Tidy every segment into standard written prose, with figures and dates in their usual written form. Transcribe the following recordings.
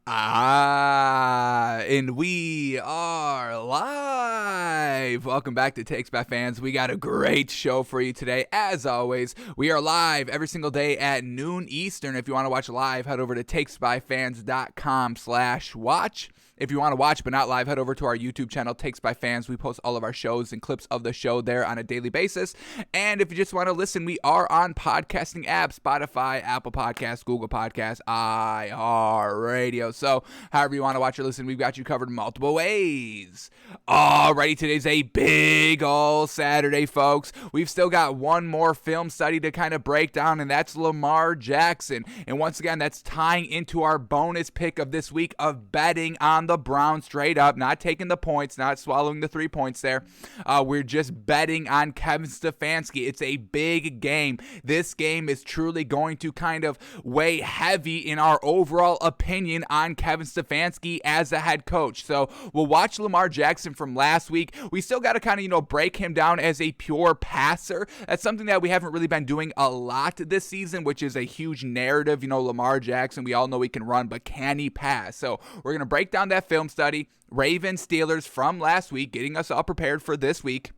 And we are live. Welcome back to Takes by Fans. We got a great show for you today. As always, we are live every single day at noon Eastern. If you want to watch live, head over to takesbyfans.com/watch. If you want to watch but not live, head over to our YouTube channel, Takes by Fans. We post all of our shows and clips of the show there on a daily basis. And if you just want to listen, we are on podcasting apps, Spotify, Apple Podcasts, Google Podcasts, iHeartRadio. So however you want to watch or listen, we've got you covered multiple ways. Alrighty, today's a big old Saturday, folks. We've still got one more film study to kind of break down, and that's Lamar Jackson. And once again, that's tying into our bonus pick of this week of betting on the Browns straight up, not taking the points, not swallowing the 3 points there. We're just betting on Kevin Stefanski. It's a big game. This game is truly going to kind of weigh heavy in our overall opinion on Kevin Stefanski as a head coach. So we'll watch Lamar Jackson from last week. We still got to kind of, break him down as a pure passer. That's something that we haven't really been doing a lot this season, which is a huge narrative. Lamar Jackson, we all know he can run, but can he pass? So we're going to break down that film study, Ravens Steelers from last week, getting us all prepared for this week.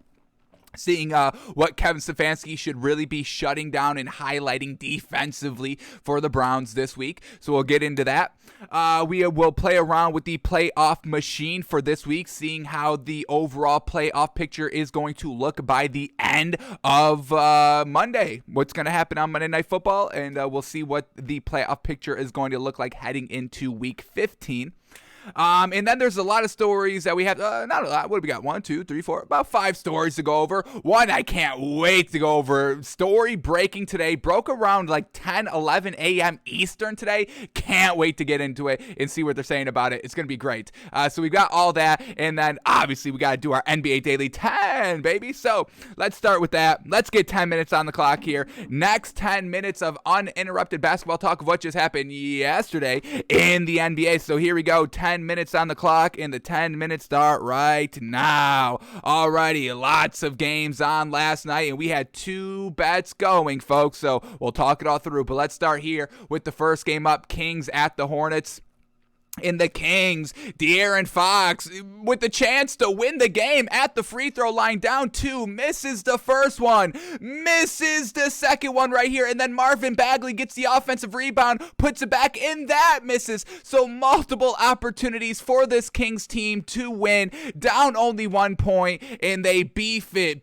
Seeing what Kevin Stefanski should really be shutting down and highlighting defensively for the Browns this week. So we'll get into that. We will play around with the playoff machine for this week, seeing how the overall playoff picture is going to look by the end of Monday. What's going to happen on Monday Night Football, and we'll see what the playoff picture is going to look like heading into Week 15. And then there's a lot of stories that we have, not a lot, what do we got, 1, 2, 3, 4, about 5 stories to go over. One I can't wait to go over, story breaking today, broke around like 10, 11 a.m. Eastern today. Can't wait to get into it and see what they're saying about it. It's going to be great. So we've got all that, and then obviously we got to do our NBA Daily 10, baby. So let's start with that. Let's get 10 minutes on the clock here. Next 10 minutes of uninterrupted basketball talk of what just happened yesterday in the NBA. So here we go, 10 minutes on the clock, and the 10 minutes start right now. Alrighty, lots of games on last night, and we had 2 bets going, folks, so we'll talk it all through. But let's start here with the first game up, Kings at the Hornets. In the Kings, De'Aaron Fox with the chance to win the game at the free throw line, down 2, misses the first one, misses the second one right here, and then Marvin Bagley gets the offensive rebound, puts it back in, that misses. So multiple opportunities for this Kings team to win, down only 1 point, and they beef it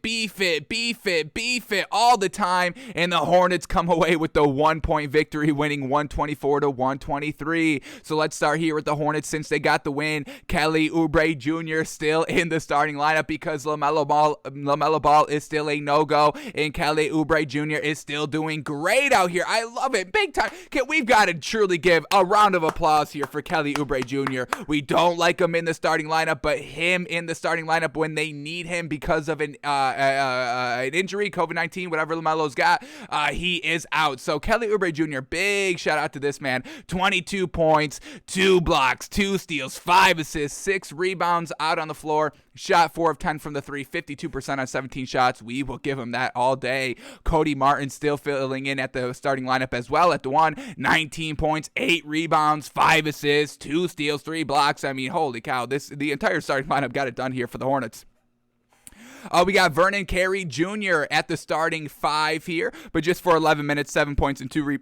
all the time, and the Hornets come away with the 1-point victory, winning 124-123. So let's start here with the Hornets since they got the win. Kelly Oubre Jr. still in the starting lineup because LaMelo Ball is still a no-go, and Kelly Oubre Jr. is still doing great out here. I love it. Big time. We've got to truly give a round of applause here for Kelly Oubre Jr. We don't like him in the starting lineup, but him in the starting lineup when they need him because of an injury, COVID-19, whatever LaMelo's got, he is out. So Kelly Oubre Jr., big shout out to this man. 22 points, 2 blocks, 2 steals, 5 assists, 6 rebounds out on the floor. Shot 4 of 10 from the 3, 52% on 17 shots. We will give him that all day. Cody Martin still filling in at the starting lineup as well at the 1. 19 points, 8 rebounds, 5 assists, 2 steals, 3 blocks. I mean, holy cow, the entire starting lineup got it done here for the Hornets. We got Vernon Carey Jr. at the starting 5 here, but just for 11 minutes, 7 points and 2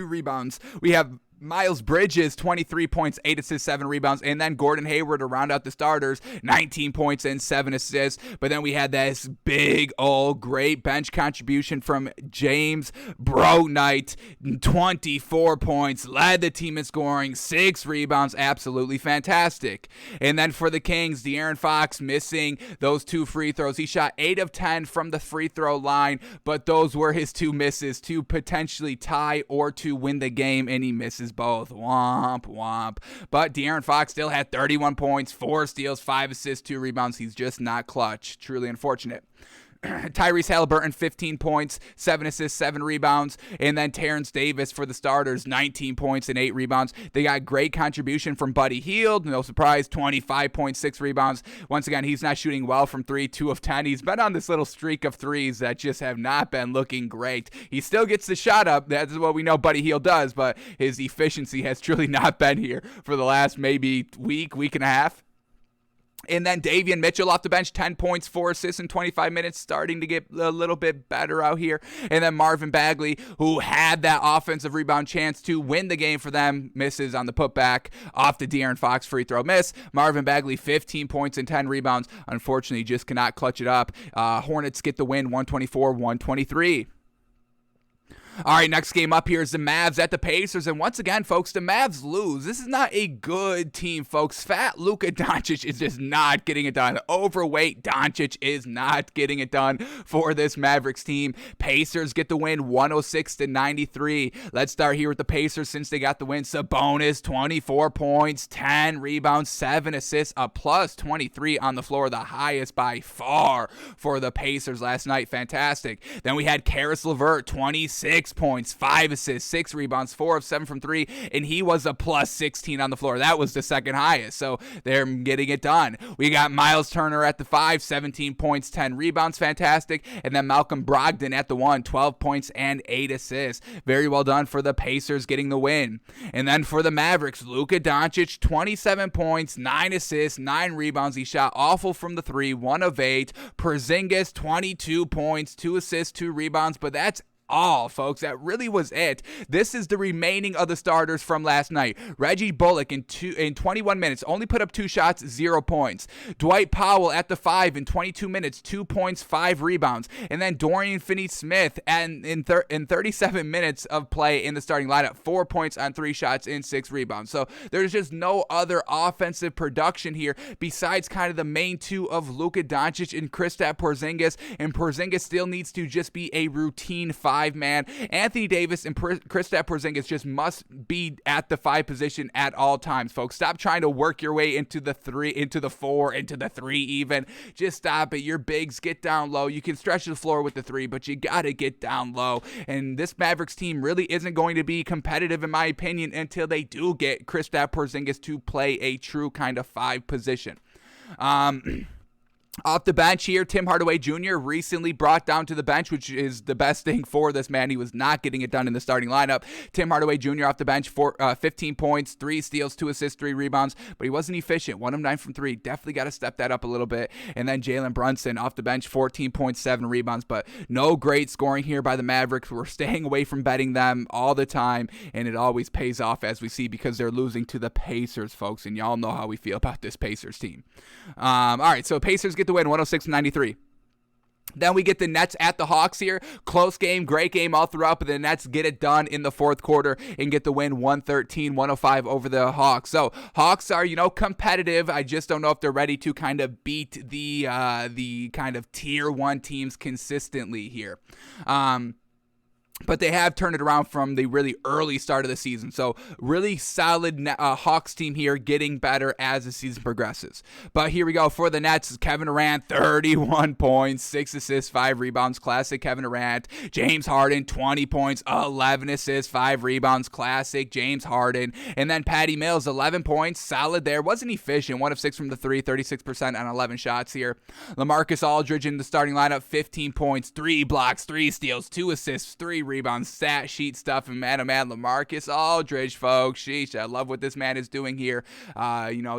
rebounds. We have Miles Bridges, 23 points, 8 assists, 7 rebounds, and then Gordon Hayward to round out the starters, 19 points and 7 assists. But then we had this big old great bench contribution from James Knight, 24 points, led the team in scoring, 6 rebounds, absolutely fantastic. And then for the Kings, De'Aaron Fox missing those 2 free throws. He shot 8 of 10 from the free throw line, but those were his 2 misses to potentially tie or to win the game, and he misses both. Womp, womp. But De'Aaron Fox still had 31 points, 4 steals, 5 assists, 2 rebounds. He's just not clutch. Truly unfortunate. Tyrese Halliburton, 15 points, 7 assists, 7 rebounds. And then Terrence Davis for the starters, 19 points and 8 rebounds. They got great contribution from Buddy Hield. No surprise, 25.6 rebounds. Once again, he's not shooting well from 3, 2 of 10. He's been on this little streak of threes that just have not been looking great. He still gets the shot up. That's what we know Buddy Hield does, but his efficiency has truly not been here for the last maybe week and a half. And then Davion Mitchell off the bench, 10 points, 4 assists in 25 minutes, starting to get a little bit better out here. And then Marvin Bagley, who had that offensive rebound chance to win the game for them, misses on the putback off the De'Aaron Fox free throw miss. Marvin Bagley, 15 points and 10 rebounds. Unfortunately, just cannot clutch it up. Hornets get the win, 124-123. All right, next game up here is the Mavs at the Pacers. And once again, folks, the Mavs lose. This is not a good team, folks. Fat Luka Doncic is just not getting it done. Overweight Doncic is not getting it done for this Mavericks team. Pacers get the win, 106-93. Let's start here with the Pacers since they got the win. Sabonis, 24 points, 10 rebounds, 7 assists, a plus 23 on the floor, the highest by far for the Pacers last night. Fantastic. Then we had Karis LeVert, 26 points, 5 assists, 6 rebounds, 4 of 7 from 3, and he was a plus 16 on the floor. That was the second highest, so they're getting it done. We got Miles Turner at the 5, 17 points, 10 rebounds, fantastic, and then Malcolm Brogdon at the 1, 12 points and 8 assists. Very well done for the Pacers getting the win. And then for the Mavericks, Luka Doncic, 27 points, 9 assists, 9 rebounds. He shot awful from the 3, 1 of 8. Porzingis, 22 points, 2 assists, 2 rebounds, but that's all, folks. That really was it. This is the remaining of the starters from last night. Reggie Bullock in 21 minutes only put up 2 shots, 0 points. Dwight Powell at the 5 in 22 minutes, 2 points, 5 rebounds. And then Dorian Finney-Smith in 37 minutes of play in the starting lineup, 4 points on 3 shots and 6 rebounds. So there's just no other offensive production here besides kind of the main two of Luka Doncic and Kristaps Porzingis. And Porzingis still needs to just be a routine 5-man. Anthony Davis and Kristaps Porzingis just must be at the 5 position at all times, folks. Stop trying to work your way into the 3, into the 4, into the 3 even. Just stop it. Your bigs, get down low. You can stretch the floor with the 3, but you got to get down low. And this Mavericks team really isn't going to be competitive, in my opinion, until they do get Kristaps Porzingis to play a true kind of 5 position. Off the bench here, Tim Hardaway Jr. recently brought down to the bench, which is the best thing for this man. He was not getting it done in the starting lineup. Tim Hardaway Jr. off the bench, 15 points, 3 steals, 2 assists, 3 rebounds, but he wasn't efficient. 1 of 9 from 3. Definitely got to step that up a little bit. And then Jalen Brunson off the bench, 14 points, 7 rebounds, but no great scoring here by the Mavericks. We're staying away from betting them all the time, and it always pays off, as we see, because they're losing to the Pacers, folks, and y'all know how we feel about this Pacers team. All right, so Pacers get the win, 106-93. Then we get the Nets at the Hawks here. Close game, great game all throughout, but the Nets get it done in the fourth quarter and get the win 113-105 over the Hawks. So Hawks are, competitive. I just don't know if they're ready to kind of beat the kind of tier 1 teams consistently here. But they have turned it around from the really early start of the season. So really solid Hawks team here, getting better as the season progresses. But here we go for the Nets. Kevin Durant, 31 points, 6 assists, 5 rebounds. Classic Kevin Durant. James Harden, 20 points, 11 assists, 5 rebounds. Classic James Harden. And then Patty Mills, 11 points. Solid there. Wasn't efficient. 1 of 6 from the 3, 36% on 11 shots here. LaMarcus Aldridge in the starting lineup, 15 points, 3 blocks, 3 steals, 2 assists, 3 rebounds, stat sheet stuff, and man, oh man, LaMarcus Aldridge, folks. Sheesh, I love what this man is doing here.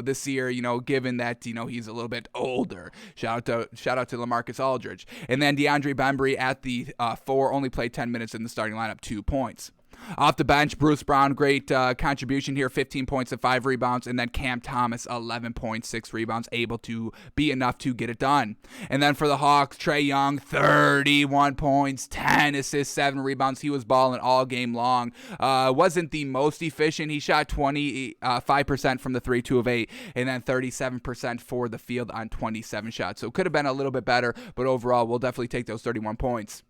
This year, given that he's a little bit older. Shout out to LaMarcus Aldridge, and then DeAndre Bembry at the 4, only played 10 minutes in the starting lineup, 2 points. Off the bench, Bruce Brown, great contribution here, 15 points and 5 rebounds. And then Cam Thomas, 11 points, 6 rebounds, able to be enough to get it done. And then for the Hawks, Trae Young, 31 points, 10 assists, 7 rebounds. He was balling all game long. Wasn't the most efficient. He shot 25% from the 3, 2 of 8, and then 37% for the field on 27 shots. So it could have been a little bit better, but overall, we'll definitely take those 31 points.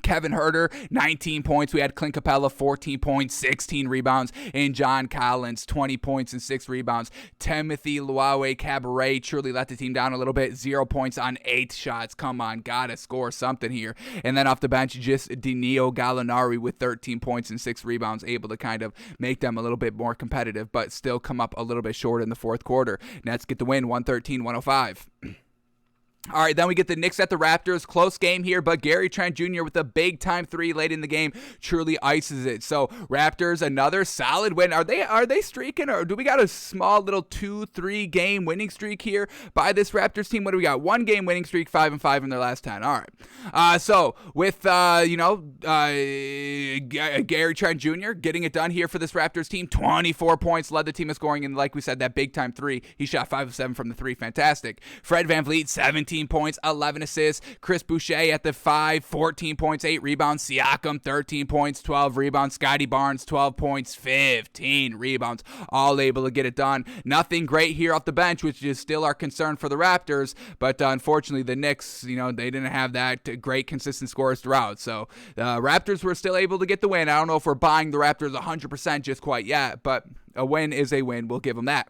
Kevin Huerter, 19 points. We had Clint Capella, 14 points, 16 rebounds. And John Collins, 20 points and 6 rebounds. Timothy Luawe Cabaret truly let the team down a little bit. 0 points on 8 shots. Come on, gotta score something here. And then off the bench, just Danilo Gallinari with 13 points and 6 rebounds, able to kind of make them a little bit more competitive, but still come up a little bit short in the fourth quarter. Nets get the win, 113-105. All right, then we get the Knicks at the Raptors. Close game here, but Gary Trent Jr. with a big-time 3 late in the game truly ices it. So Raptors, another solid win. Are they streaking, or do we got a small little 2-3 game winning streak here by this Raptors team? What do we got? 1 game winning streak, 5-5 in their last 10. All right. So with Gary Trent Jr. getting it done here for this Raptors team, 24 points, led the team in scoring, and like we said, that big-time 3. He shot 5 of 7 from the 3. Fantastic. Fred VanVleet, 17 points, 11 assists. Chris Boucher at the 5, 14 points, 8 rebounds. Siakam, 13 points, 12 rebounds. Scotty Barnes, 12 points, 15 rebounds. All able to get it done. Nothing great here off the bench, which is still our concern for the Raptors. But unfortunately, the Knicks, they didn't have that great consistent scores throughout. So the Raptors were still able to get the win. I don't know if we're buying the Raptors 100% just quite yet, but a win is a win. We'll give them that.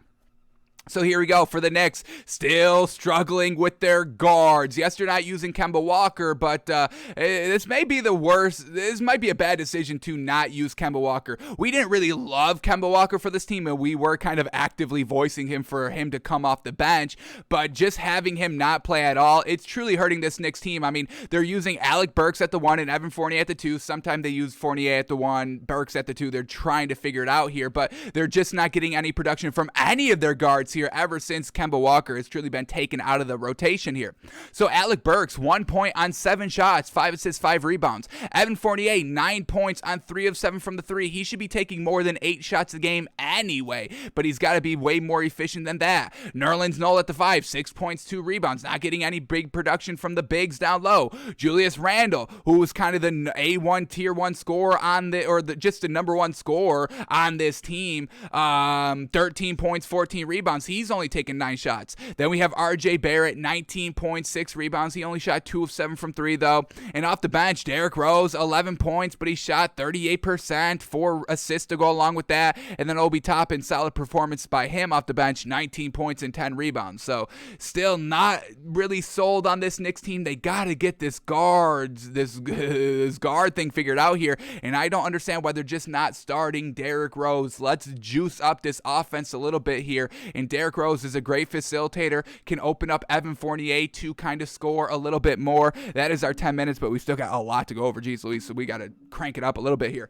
So here we go for the Knicks, still struggling with their guards. Yes, they're not using Kemba Walker, but this may be the worst. This might be a bad decision to not use Kemba Walker. We didn't really love Kemba Walker for this team, and we were kind of actively voicing him for him to come off the bench, but just having him not play at all, it's truly hurting this Knicks team. I mean, they're using Alec Burks at the 1 and Evan Fournier at the 2. Sometimes they use Fournier at the 1, Burks at the 2. They're trying to figure it out here, but they're just not getting any production from any of their guards here ever since Kemba Walker has truly been taken out of the rotation here. So Alec Burks, 1 point on 7 shots, 5 assists, 5 rebounds. Evan Fournier, 9 points on 3 of 7 from the 3. He should be taking more than 8 shots a game anyway, but he's got to be way more efficient than that. Nerlens Noel at the 5, 6 points, 2 rebounds, not getting any big production from the bigs down low. Julius Randle, who was kind of the A1 tier 1 scorer on just the number 1 scorer on this team, 13 points, 14 rebounds. He's only taken 9 shots. Then we have RJ Barrett, 19.6 rebounds. He only shot 2 of 7 from 3 though. And off the bench, Derrick Rose, 11 points, but he shot 38%, 4 assists to go along with that. And then Obi Toppin, solid performance by him off the bench, 19 points and 10 rebounds. So still not really sold on this Knicks team. They got to get this guard thing figured out here. And I don't understand why they're just not starting Derrick Rose. Let's juice up this offense a little bit here. And Derrick Rose is a great facilitator, can open up Evan Fournier to kind of score a little bit more. That is our 10 minutes, but we still got a lot to go over. Geez Louise, so we got to crank it up a little bit here.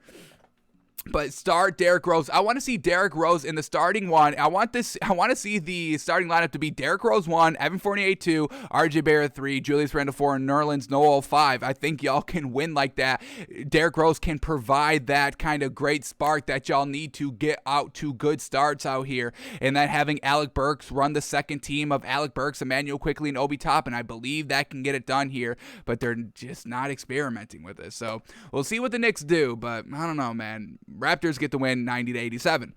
But start Derrick Rose. I want to see Derrick Rose in the starting one. I want to see the starting lineup to be Derrick Rose 1, Evan Fournier 2, RJ Barrett 3, Julius Randle 4, and Nerlens Noel 5. I think y'all can win like that. Derrick Rose can provide that kind of great spark that y'all need to get out to good starts out here. And then having Alec Burks run the second team of Alec Burks, Emmanuel Quickley, and Obi Toppin. I believe that can get it done here, but they're just not experimenting with it. So we'll see what the Knicks do, but I don't know, man. Raptors get the win 90-87.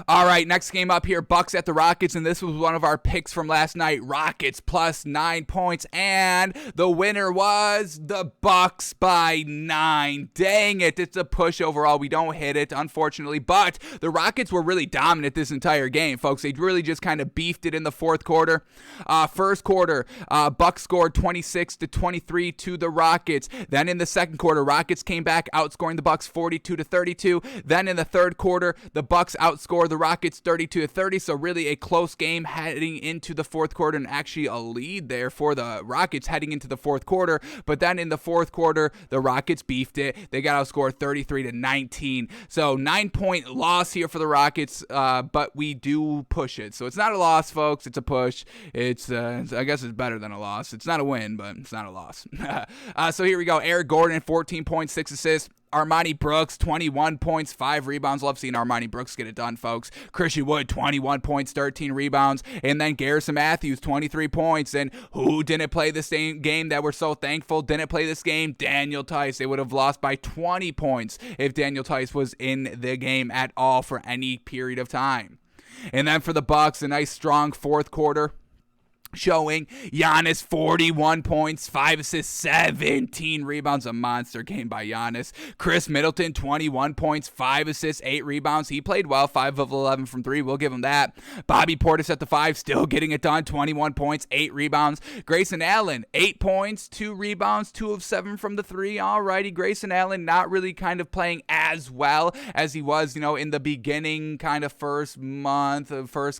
All right, next game up here, Bucks at the Rockets, and this was one of our picks from last night. Rockets plus 9 points, and the winner was the Bucks by 9. Dang it, it's a push overall. We don't hit it, unfortunately, but the Rockets were really dominant this entire game, folks. They really just kind of beefed it in the fourth quarter. First quarter, Bucks scored 26-23 to the Rockets. Then in the second quarter, Rockets came back, outscoring the Bucks 42-32. Then in the third quarter, the Bucks outscored the Rockets 32-30, so really a close game heading into the fourth quarter, and actually a lead there for the Rockets heading into the fourth quarter. But then in the fourth quarter, the Rockets beefed it. They got outscored 33-19. So 9-point loss here for the Rockets, but we do push it. So it's not a loss, folks. It's a push. It's I guess it's better than a loss. It's not a win, but it's not a loss. So here we go. Eric Gordon, 14.6 assists. Armani Brooks, 21 points, 5 rebounds. Love seeing Armani Brooks get it done, folks. Christian Wood, 21 points, 13 rebounds. And then Garrison Matthews, 23 points. And who didn't play this game that we're so thankful didn't play this game? Daniel Tice. They would have lost by 20 points if Daniel Tice was in the game at all for any period of time. And then for the Bucks, a nice strong fourth quarter. showing Giannis 41 points, 5 assists, 17 rebounds. A monster game by Giannis. Chris Middleton, 21 points, 5 assists, 8 rebounds. He played well, 5 of 11 from 3. We'll give him that. Bobby Portis at the 5, still getting it done, 21 points, 8 rebounds. Grayson Allen, 8 points, 2 rebounds, 2 of 7 from the 3. Alrighty, Grayson Allen not really kind of playing as well as he was, in the beginning kind of first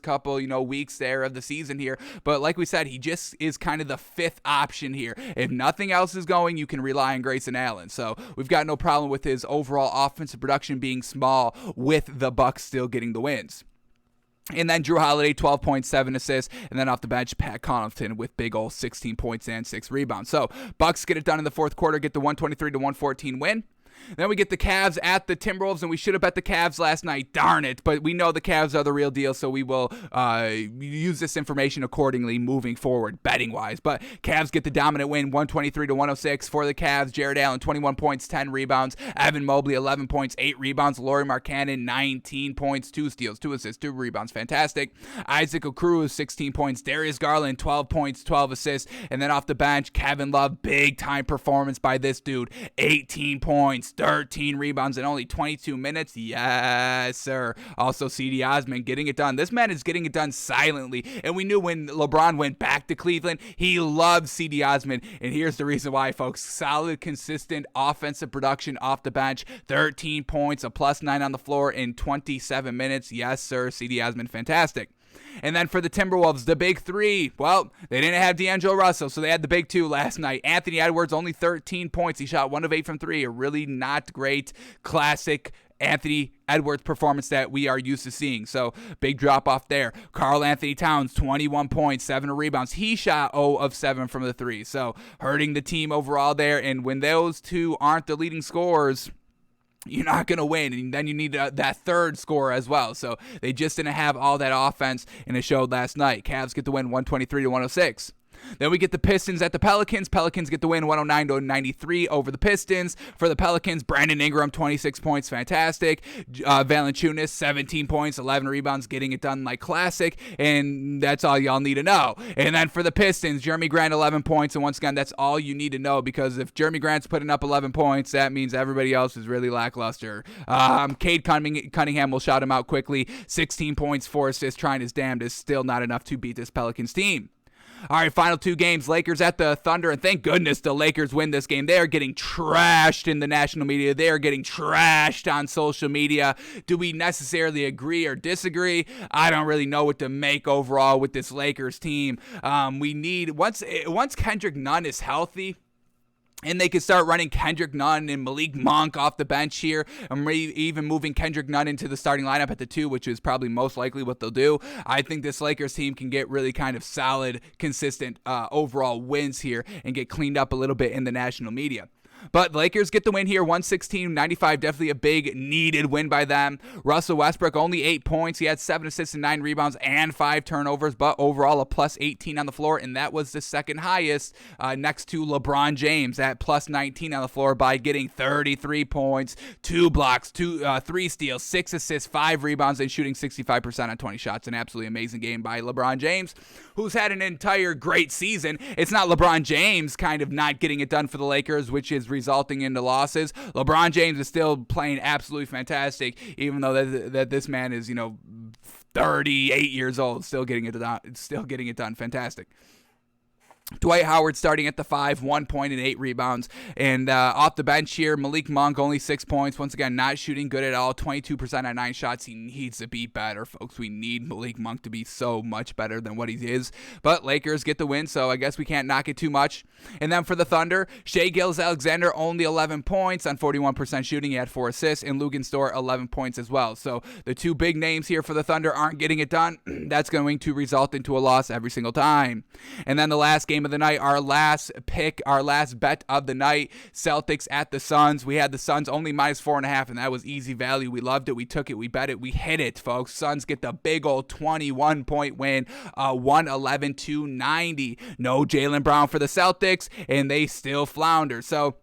couple, weeks there of the season here. But like we said, he just is kind of the 5th option here. If nothing else is going, you can rely on Grayson Allen. So we've got no problem with his overall offensive production being small, with the Bucks still getting the wins. And then Drew Holiday, 12.7 assists. And then off the bench, Pat Connaughton with big ol' 16 points and 6 rebounds. So Bucks get it done in the fourth quarter, get the 123-114 win. Then we get the Cavs at the Timberwolves, and we should have bet the Cavs last night. Darn it. But we know the Cavs are the real deal, so we will use this information accordingly moving forward, betting-wise. But Cavs get the dominant win, 123-106 for the Cavs. Jared Allen, 21 points, 10 rebounds. Evan Mobley, 11 points, 8 rebounds. Lauri Markkanen, 19 points, 2 steals, 2 assists, 2 rebounds. Fantastic. Isaac Okoro, 16 points. Darius Garland, 12 points, 12 assists. And then off the bench, Kevin Love, big-time performance by this dude. 18 points. 13 rebounds in only 22 minutes. Yes, sir. Also, C.D. Osman getting it done. This man is getting it done silently. And we knew when LeBron went back to Cleveland, he loved C.D. Osman. And here's the reason why, folks. Solid, consistent offensive production off the bench. 13 points, a +9 on the floor in 27 minutes. Yes, sir. C.D. Osman, fantastic. And then for the Timberwolves, the big 3. Well, they didn't have D'Angelo Russell, so they had the big 2 last night. Anthony Edwards, only 13 points. He shot 1 of 8 from 3. A really not great classic Anthony Edwards performance that we are used to seeing. So big drop off there. Karl Anthony Towns, 21 points, 7 rebounds. He shot 0 of 7 from the 3. So hurting the team overall there. And when those 2 aren't the leading scorers, you're not going to win, and then you need that third scorer as well. So they just didn't have all that offense, and it showed last night. Cavs get the win 123-106. Then we get the Pistons at the Pelicans. Pelicans get the win 109-93 over the Pistons. For the Pelicans, Brandon Ingram, 26 points, fantastic. Valanciunas, 17 points, 11 rebounds, getting it done like classic. And that's all y'all need to know. And then for the Pistons, Jeremy Grant, 11 points. And once again, that's all you need to know, because if Jeremy Grant's putting up 11 points, that means everybody else is really lackluster. Cade Cunningham will shout him out quickly. 16 points, 4 assists, trying his damnedest. Still not enough to beat this Pelicans team. All right, final 2 games. Lakers at the Thunder, and thank goodness the Lakers win this game. They are getting trashed in the national media. They are getting trashed on social media. Do we necessarily agree or disagree? I don't really know what to make overall with this Lakers team. We need, once Kendrick Nunn is healthy, and they could start running Kendrick Nunn and Malik Monk off the bench here, and even moving Kendrick Nunn into the starting lineup at the 2, which is probably most likely what they'll do. I think this Lakers team can get really kind of solid, consistent overall wins here and get cleaned up a little bit in the national media. But the Lakers get the win here, 116-95, definitely a big needed win by them. Russell Westbrook, only 8 points. He had 7 assists and 9 rebounds and 5 turnovers, but overall a +18 on the floor, and that was the second highest next to LeBron James at +19 on the floor by getting 33 points, 2 blocks, 3 steals, 6 assists, 5 rebounds, and shooting 65% on 20 shots. An absolutely amazing game by LeBron James, who's had an entire great season. It's not LeBron James kind of not getting it done for the Lakers, which is resulting into losses. LeBron James is still playing absolutely fantastic, even though that this man is 38 years old, still getting it done. Fantastic. Dwight Howard starting at the 5, 1 point and 8 rebounds. And off the bench here, Malik Monk, only 6 points. Once again, not shooting good at all. 22% on 9 shots. He needs to be better, folks. We need Malik Monk to be so much better than what he is. But Lakers get the win, so I guess we can't knock it too much. And then for the Thunder, Shai Gilgeous-Alexander, only 11 points on 41% shooting. He had 4 assists. And Lugan Store, 11 points as well. So the 2 big names here for the Thunder aren't getting it done. That's going to result into a loss every single time. And then the last game of the night, our last bet of the night, Celtics at the Suns. We had the Suns only -4.5, and that was easy value. We loved it. We took it. We bet it. We hit it, folks. Suns get the big old 21-point win, 111-90. No Jaylen Brown for the Celtics, and they still flounder. So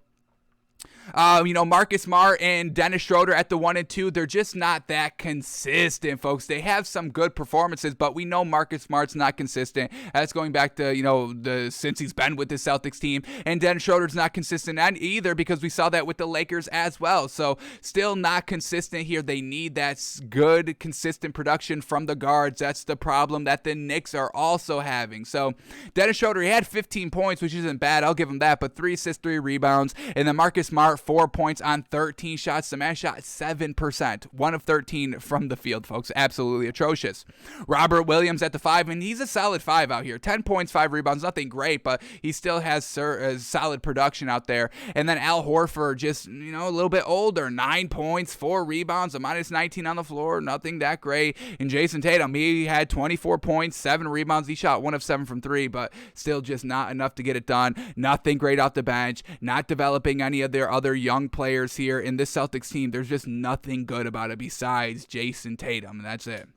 Marcus Smart and Dennis Schroeder at the 1 and 2, they're just not that consistent, folks. They have some good performances, but we know Marcus Smart's not consistent. That's going back to, since he's been with the Celtics team. And Dennis Schroeder's not consistent either, because we saw that with the Lakers as well. So still not consistent here. They need that good, consistent production from the guards. That's the problem that the Knicks are also having. So Dennis Schroeder, he had 15 points, which isn't bad. I'll give him that, but 3 assists, 3 rebounds. And then Marcus Smart, 4 points on 13 shots. The man shot 7%, 1 of 13 from the field, folks. Absolutely atrocious. Robert Williams at the 5, and he's a solid 5 out here. 10 points, 5 rebounds, nothing great, but he still has solid production out there. And then Al Horford, just, a little bit older, 9 points, 4 rebounds, a minus 19 on the floor, nothing that great. And Jason Tatum, he had 24 points, 7 rebounds. He shot 1 of 7 from 3, but still just not enough to get it done. Nothing great off the bench, not developing any of their other young players here in this Celtics team. There's just nothing good about it besides Jason Tatum, and that's it.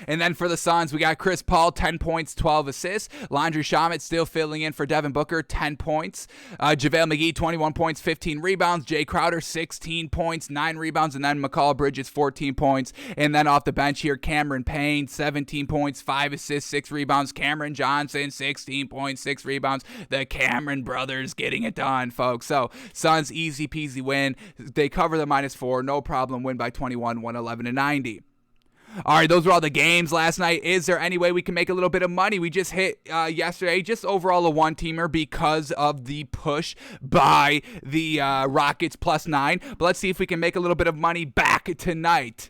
And then for the Suns, we got Chris Paul, 10 points, 12 assists. Landry Shamet still filling in for Devin Booker, 10 points. JaVale McGee, 21 points, 15 rebounds. Jay Crowder, 16 points, 9 rebounds. And then McCall Bridges, 14 points. And then off the bench here, Cameron Payne, 17 points, 5 assists, 6 rebounds. Cameron Johnson, 16 points, 6 rebounds. The Cameron brothers getting it done, folks. So Suns, easy peasy win. They cover the -4, no problem. Win by 21, 111-90. All right, those were all the games last night. Is there any way we can make a little bit of money? We just hit yesterday, just overall a one-teamer because of the push by the Rockets +9. But let's see if we can make a little bit of money back tonight.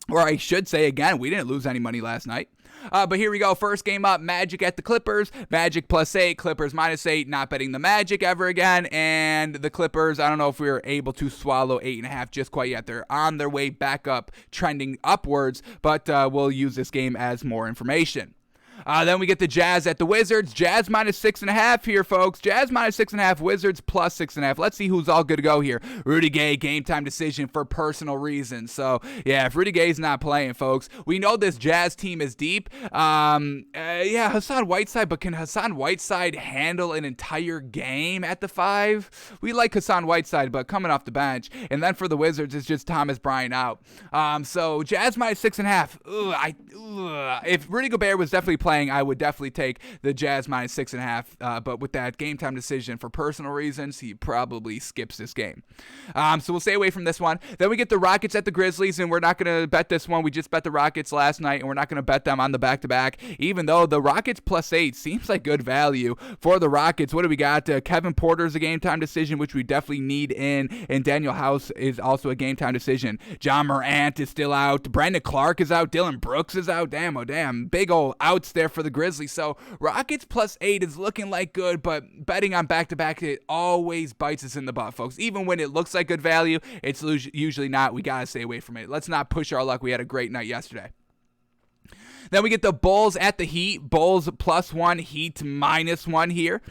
Or I should say, again, we didn't lose any money last night. But here we go. First game up, Magic at the Clippers. Magic +8, Clippers -8. Not betting the Magic ever again. And the Clippers, I don't know if we were able to swallow 8.5 just quite yet. They're on their way back up, trending upwards. But we'll use this game as more information. Then we get the Jazz at the Wizards. Jazz -6.5 here, folks. Jazz -6.5, Wizards +6.5. Let's see who's all good to go here. Rudy Gay, game time decision for personal reasons. So, yeah, if Rudy Gay's not playing, folks, we know this Jazz team is deep. Hassan Whiteside, but can Hassan Whiteside handle an entire game at the 5? We like Hassan Whiteside, but coming off the bench. And then for the Wizards, it's just Thomas Bryant out. So, Jazz -6.5. If Rudy Gobert was definitely playing, I would definitely take the Jazz -6.5, but with that game time decision for personal reasons, he probably skips this game. So we'll stay away from this one. Then we get the Rockets at the Grizzlies, and we're not going to bet this one. We just bet the Rockets last night, and we're not going to bet them on the back-to-back, even though the Rockets +8 seems like good value for the Rockets. What do we got? Kevin Porter's a game time decision, which we definitely need in, and Daniel House is also a game time decision. John Morant is still out. Brandon Clark is out. Dylan Brooks is out. Damn, oh damn. Big old outs there for the Grizzlies. So Rockets +8 is looking like good, but betting on back-to-back, it always bites us in the butt, folks. Even when it looks like good value, it's usually not. We got to stay away from it. Let's not push our luck. We had a great night yesterday. Then we get the Bulls at the Heat. Bulls +1, Heat -1 here.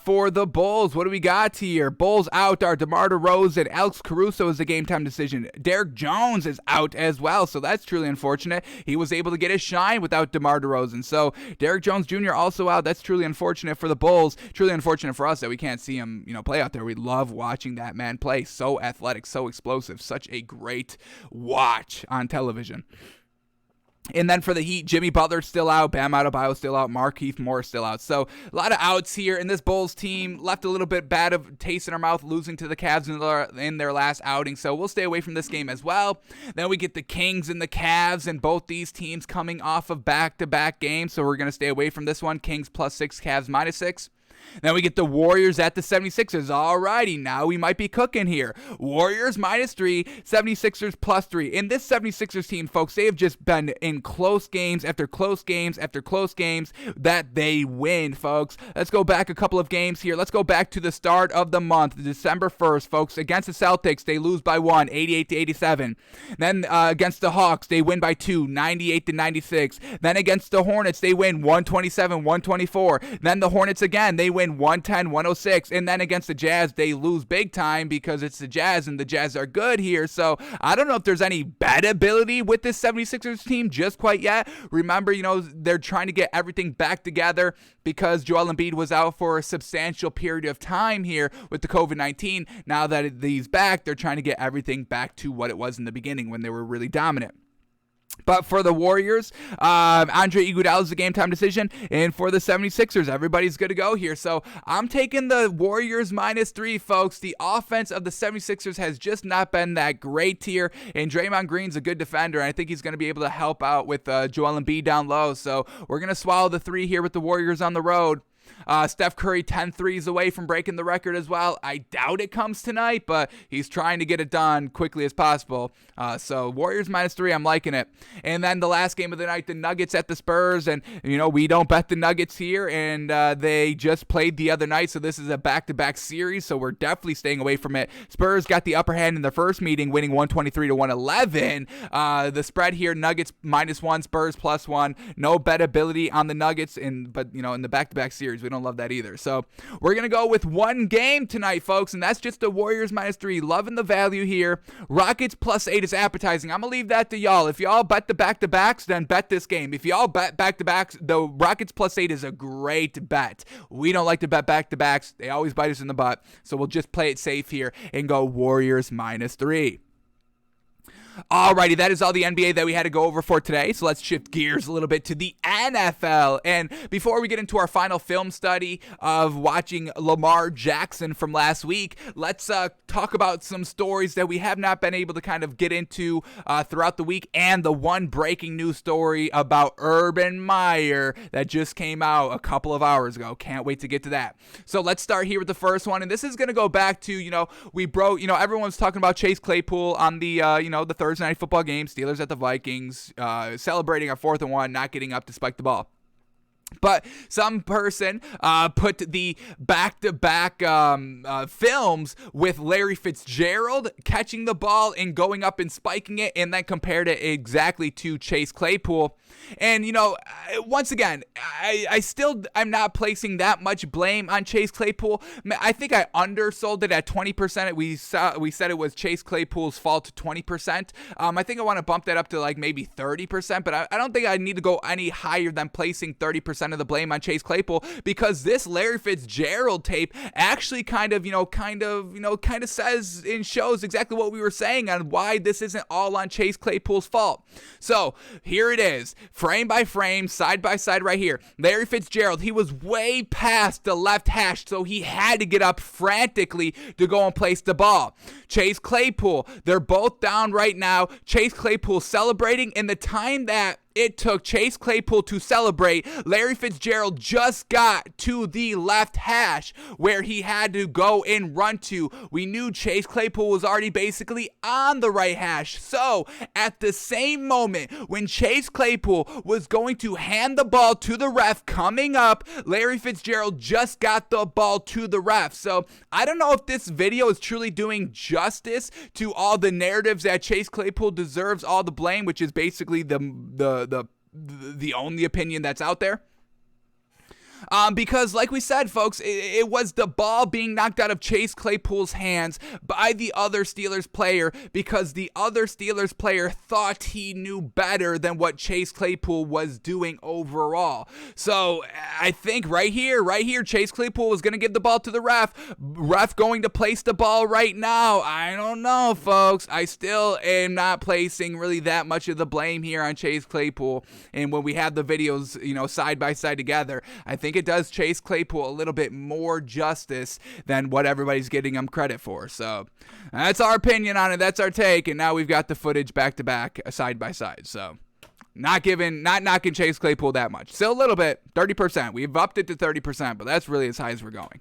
For the Bulls, what do we got here? Bulls out are DeMar DeRozan. Alex Caruso is a game-time decision. Derek Jones is out as well, so that's truly unfortunate. He was able to get his shine without DeMar DeRozan. So Derek Jones Jr. also out. That's truly unfortunate for the Bulls. Truly unfortunate for us that we can't see him, play out there. We love watching that man play. So athletic, so explosive. Such a great watch on television. And then for the Heat, Jimmy Butler's still out, Bam Adebayo's still out, Markieff Morris still out. So a lot of outs here, and this Bulls team left a little bit bad of taste in our mouth, losing to the Cavs in their last outing. So we'll stay away from this game as well. Then we get the Kings and the Cavs, and both these teams coming off of back-to-back games. So we're going to stay away from this one. Kings +6, Cavs -6. Then we get the Warriors at the 76ers. Alrighty, now we might be cooking here. Warriors -3, 76ers +3. In this 76ers team, folks, they have just been in close games after close games after close games that they win, folks. Let's go back a couple of games here. Let's go back to the start of the month, December 1st, folks. Against the Celtics, they lose by 1, 88-87. Then against the Hawks, they win by 2, 98-96. Then against the Hornets, they win 127-124. Then the Hornets again, they win 110-106. And then against the Jazz, they lose big time because it's the Jazz, and the Jazz are good here. So I don't know if there's any bettability with this 76ers team just quite yet. Remember, they're trying to get everything back together because Joel Embiid was out for a substantial period of time here with the COVID-19. Now that he's back, they're trying to get everything back to what it was in the beginning when they were really dominant. But for the Warriors, Andre Iguodala is a game-time decision. And for the 76ers, everybody's good to go here. So I'm taking the Warriors -3, folks. The offense of the 76ers has just not been that great here. And Draymond Green's a good defender. And I think he's going to be able to help out with Joel Embiid down low. So we're going to swallow the 3 here with the Warriors on the road. Steph Curry 10 threes away from breaking the record as well. I doubt it comes tonight, but he's trying to get it done quickly as possible. So Warriors -3, I'm liking it. And then the last game of the night, the Nuggets at the Spurs. And, we don't bet the Nuggets here, and they just played the other night, so this is a back-to-back series, so we're definitely staying away from it. Spurs got the upper hand in their first meeting, winning 123-111. The spread here, Nuggets -1, Spurs +1. No bettability on the Nuggets, but in the back-to-back series, we don't love that either. So we're going to go with one game tonight, folks, and that's just the Warriors -3. Loving the value here. Rockets +8 is appetizing. I'm going to leave that to y'all. If y'all bet the back-to-backs, then bet this game. If y'all bet back-to-backs, the Rockets +8 is a great bet. We don't like to bet back-to-backs. They always bite us in the butt. So we'll just play it safe here and go Warriors -3. Alrighty, that is all the NBA that we had to go over for today, so let's shift gears a little bit to the NFL. And before we get into our final film study of watching Lamar Jackson from last week, let's talk about some stories that we have not been able to kind of get into throughout the week, and the one breaking news story about Urban Meyer that just came out a couple of hours ago. Can't wait to get to that. So let's start here with the first one, and this is going to go back to, we broke, everyone's talking about Chase Claypool on the, the Thursday night football game, Steelers at the Vikings, celebrating a 4th and 1, not getting up to spike the ball. But some person put the back-to-back films with Larry Fitzgerald catching the ball and going up and spiking it, and then compared it exactly to Chase Claypool. And, once again, I'm not placing that much blame on Chase Claypool. I think I undersold it at 20%. We said it was Chase Claypool's fault 20%. I think I want to bump that up to like maybe 30%, but I don't think I need to go any higher than placing 30% of the blame on Chase Claypool, because this Larry Fitzgerald tape actually kind of says and shows exactly what we were saying on why this isn't all on Chase Claypool's fault. So here it is, frame by frame, side by side right here. Larry Fitzgerald, he was way past the left hash, so he had to get up frantically to go and place the ball. Chase Claypool, they're both down right now. Chase Claypool celebrating in the time that it took Chase Claypool to celebrate. Larry Fitzgerald just got to the left hash where he had to go and run to. We knew Chase Claypool was already basically on the right hash. So at the same moment when Chase Claypool was going to hand the ball to the ref coming up, Larry Fitzgerald just got the ball to the ref. So I don't know if this video is truly doing justice to all the narratives that Chase Claypool deserves all the blame, which is basically the only opinion that's out there. Because like we said, folks, it was the ball being knocked out of Chase Claypool's hands by the other Steelers player, because the other Steelers player thought he knew better than what Chase Claypool was doing overall. So I think right here, Chase Claypool was going to give the ball to the ref. Ref going to place the ball right now. I don't know, folks. I still am not placing really that much of the blame here on Chase Claypool. And when we have the videos, side by side together, I think it does Chase Claypool a little bit more justice than what everybody's getting him credit for. So that's our opinion on it. That's our take. And now we've got the footage back to back, side by side. So not knocking Chase Claypool that much. Still a little bit, 30%. We've upped it to 30%, but that's really as high as we're going.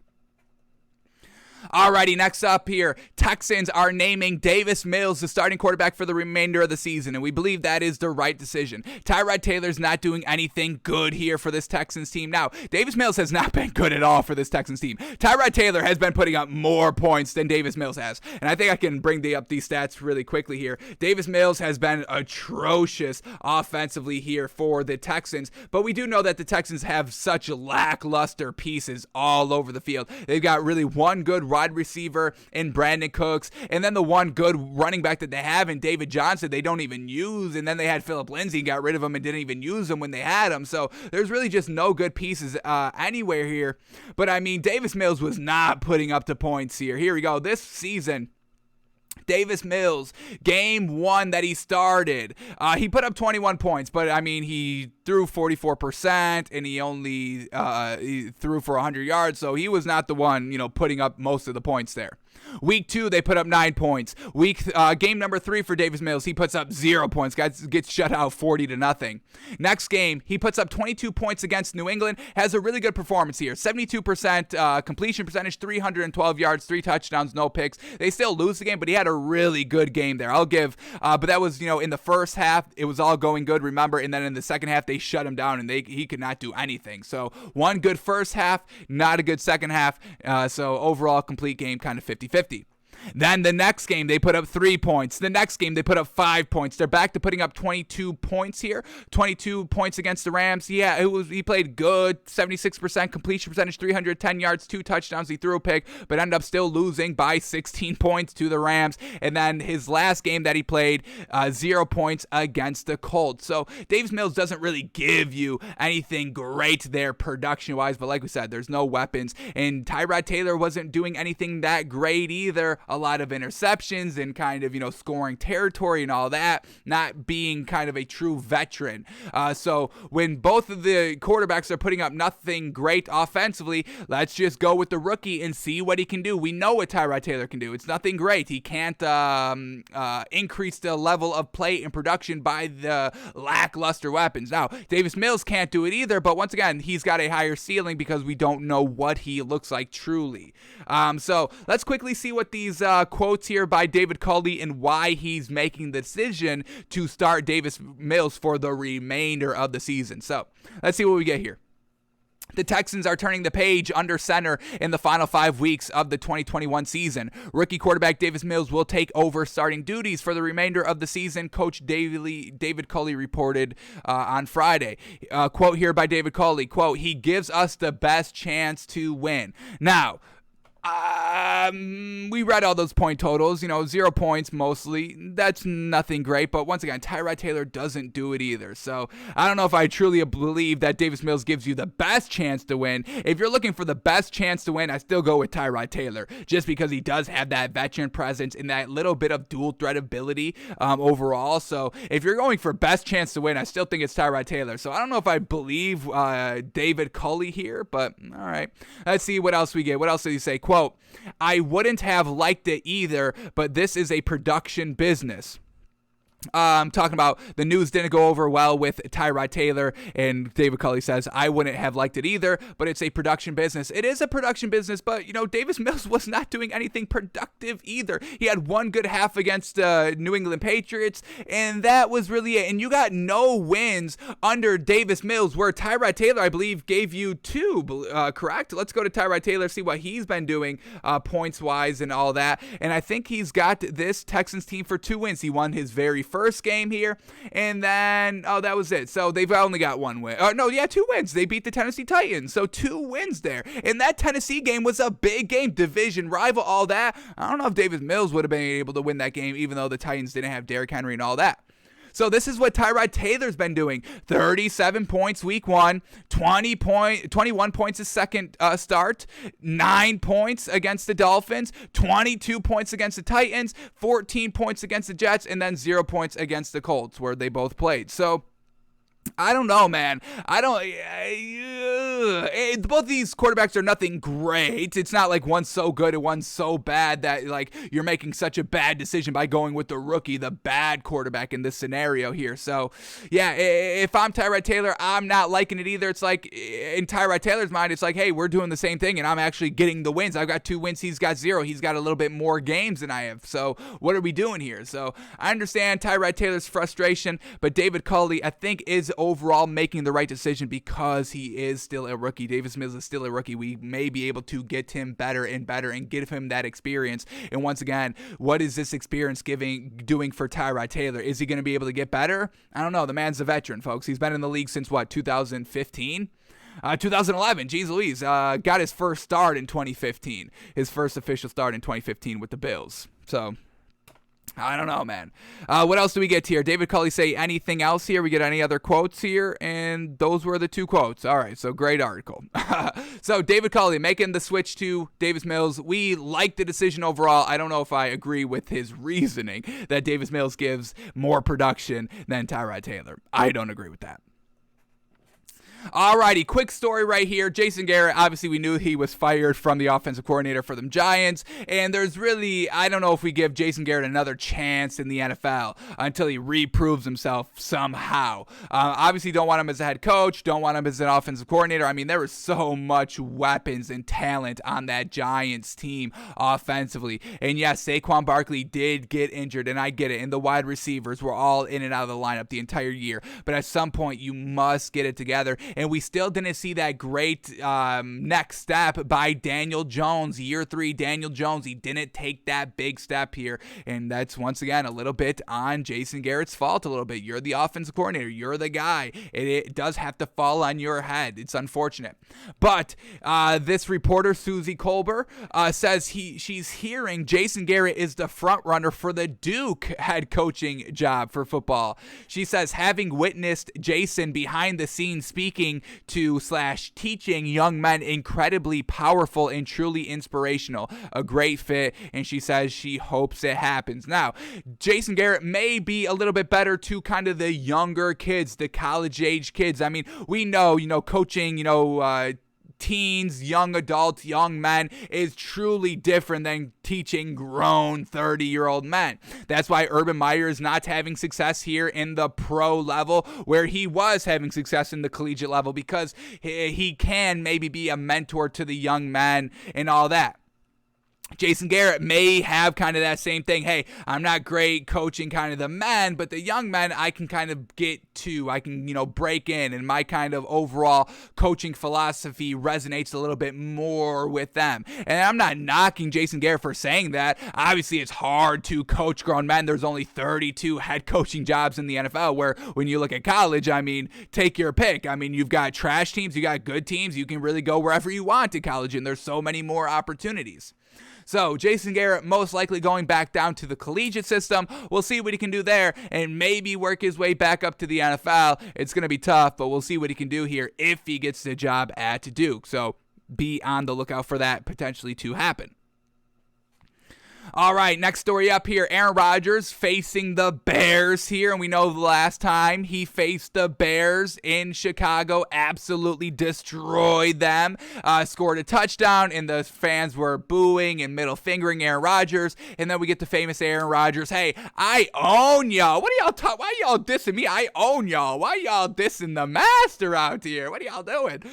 Alrighty, next up here, Texans are naming Davis Mills the starting quarterback for the remainder of the season, and we believe that is the right decision. Tyrod Taylor's not doing anything good here for this Texans team. Now, Davis Mills has not been good at all for this Texans team. Tyrod Taylor has been putting up more points than Davis Mills has, and I think I can bring up these stats really quickly here. Davis Mills has been atrocious offensively here for the Texans, but we do know that the Texans have such lackluster pieces all over the field. They've got really one good wide receiver in Brandon Cooks, and then the one good running back that they have in David Johnson they don't even use, and then they had Phillip Lindsay and got rid of him and didn't even use him when they had him. So there's really just no good pieces anywhere here. But I mean, Davis Mills was not putting up the points here. Here we go. This season, Davis Mills, game 1 that he started, he put up 21 points, but I mean, he threw 44% and he only he threw for 100 yards, so he was not the one, putting up most of the points there. Week 2, they put up 9 points. Game number 3 for Davis Mills, he puts up 0 points. Gets shut out 40-0. Next game, he puts up 22 points against New England. Has a really good performance here. 72% completion percentage, 312 yards, 3 touchdowns, no picks. They still lose the game, but he had a really good game there. I'll give. But that was, in the first half, it was all going good, remember? And then in the second half, they shut him down, and he could not do anything. So one good first half, not a good second half. So overall, complete game, kind of 50-50. Then the next game, they put up 3 points. The next game, they put up 5 points. They're back to putting up 22 points here. 22 points against the Rams. Yeah, he played good. 76% completion percentage, 310 yards, 2 touchdowns. He threw a pick, but ended up still losing by 16 points to the Rams. And then his last game that he played, 0 points against the Colts. So Davis Mills doesn't really give you anything great there production-wise, but like we said, there's no weapons. And Tyrod Taylor wasn't doing anything that great either. A lot of interceptions and kind of, scoring territory and all that, not being kind of a true veteran. So when both of the quarterbacks are putting up nothing great offensively, let's just go with the rookie and see what he can do. We know what Tyrod Taylor can do. It's nothing great. He can't increase the level of play and production by the lackluster weapons. Now, Davis Mills can't do it either, but once again, he's got a higher ceiling because we don't know what he looks like truly. So let's quickly see what these quotes here by David Culley and why he's making the decision to start Davis Mills for the remainder of the season. So let's see what we get here. The Texans are turning the page under center in the final 5 weeks of the 2021 season. Rookie quarterback Davis Mills will take over starting duties for the remainder of the season, Coach David Culley reported on Friday. Quote here by David Culley, quote, "He gives us the best chance to win." Now, we read all those point totals, 0 points mostly. That's nothing great, but once again, Tyrod Taylor doesn't do it either. So I don't know if I truly believe that Davis Mills gives you the best chance to win. If you're looking for the best chance to win, I still go with Tyrod Taylor, just because he does have that veteran presence and that little bit of dual threat ability overall. So if you're going for best chance to win, I still think it's Tyrod Taylor. So I don't know if I believe David Culley here, but all right. Let's see what else we get. What else did he say? Quote, "I wouldn't have liked it either, but this is a production business." Talking about the news didn't go over well with Tyrod Taylor, and David Culley says, "I wouldn't have liked it either, but it's a production business." It is a production business, but, Davis Mills was not doing anything productive either. He had one good half against New England Patriots, and that was really it. And you got no wins under Davis Mills, where Tyrod Taylor, I believe, gave you 2, correct? Let's go to Tyrod Taylor, see what he's been doing points-wise and all that. And I think he's got this Texans team for 2 wins. He won his very first game here, and then that was it. So they've only got 1 win. 2 wins. They beat the Tennessee Titans, so 2 wins there. And that Tennessee game was a big game, division rival, all that. I don't know if Davis Mills would have been able to win that game, even though the Titans didn't have Derrick Henry and all that. So this is what Tyrod Taylor's been doing. 37 points week 1, 21 points his second start, 9 points against the Dolphins, 22 points against the Titans, 14 points against the Jets, and then 0 points against the Colts, where they both played. So I don't know, man. both of these quarterbacks are nothing great. It's not like one's so good and one's so bad that like you're making such a bad decision by going with the rookie, the bad quarterback in this scenario here. So yeah, if I'm Tyrod Taylor, I'm not liking it either. It's like in Tyrod Taylor's mind, it's like, hey, we're doing the same thing and I'm actually getting the wins. I've got 2 wins, he's got 0. He's got a little bit more games than I have. So what are we doing here? So I understand Tyrod Taylor's frustration, but David Culley, I think, is overall making the right decision because he is still a rookie. Davis Mills is still a rookie. We may be able to get him better and give him that experience. And once again, what is this experience doing for Tyrod Taylor? Is he going to be able to get better? I don't know. The man's a veteran, folks. He's been in the league since 2015? 2011, geez Louise, got his first start in 2015. His first official start in 2015 with the Bills. So I don't know, man. What else do we get here? David Culley say anything else here? We get any other quotes here? And those were the 2 quotes. All right, so great article. So David Culley making the switch to Davis Mills. We like the decision overall. I don't know if I agree with his reasoning that Davis Mills gives more production than Tyrod Taylor. I don't agree with that. Alrighty, quick story right here. Jason Garrett, obviously we knew he was fired from the offensive coordinator for them Giants, and there's really, I don't know if we give Jason Garrett another chance in the NFL until he reproves himself somehow. Obviously don't want him as a head coach, don't want him as an offensive coordinator. I mean, there was so much weapons and talent on that Giants team offensively, and yes, Saquon Barkley did get injured, and I get it, and the wide receivers were all in and out of the lineup the entire year, but at some point you must get it together. And we still didn't see that great next step by Daniel Jones. Year 3, Daniel Jones, he didn't take that big step here. And that's, once again, a little bit on Jason Garrett's fault a little bit. You're the offensive coordinator. You're the guy. It does have to fall on your head. It's unfortunate. But this reporter, Susie Colbert, says she's hearing Jason Garrett is the front runner for the Duke head coaching job for football. She says, having witnessed Jason behind the scenes speaking to / teaching young men, incredibly powerful and truly inspirational, a great fit, and she says she hopes it happens. Now, Jason Garrett may be a little bit better to kind of the younger kids, the college age kids. I mean, we know, coaching, teens, young adults, young men is truly different than teaching grown 30-year-old men. That's why Urban Meyer is not having success here in the pro level where he was having success in the collegiate level, because he can maybe be a mentor to the young men and all that. Jason Garrett may have kind of that same thing. Hey, I'm not great coaching kind of the men, but the young men I can kind of get to. I can, break in, and my kind of overall coaching philosophy resonates a little bit more with them. And I'm not knocking Jason Garrett for saying that. Obviously, it's hard to coach grown men. There's only 32 head coaching jobs in the NFL, where when you look at college, I mean, take your pick. I mean, you've got trash teams, you got good teams. You can really go wherever you want in college, and there's so many more opportunities. So Jason Garrett most likely going back down to the collegiate system. We'll see what he can do there and maybe work his way back up to the NFL. It's going to be tough, but we'll see what he can do here if he gets the job at Duke. So be on the lookout for that potentially to happen. All right, next story up here. Aaron Rodgers facing the Bears here. And we know the last time he faced the Bears in Chicago, absolutely destroyed them. Scored a touchdown, and the fans were booing and middle fingering Aaron Rodgers. And then we get the famous Aaron Rodgers. Hey, I own y'all. What are y'all why y'all dissing me? I own y'all. Why y'all dissing the master out here? What are y'all doing?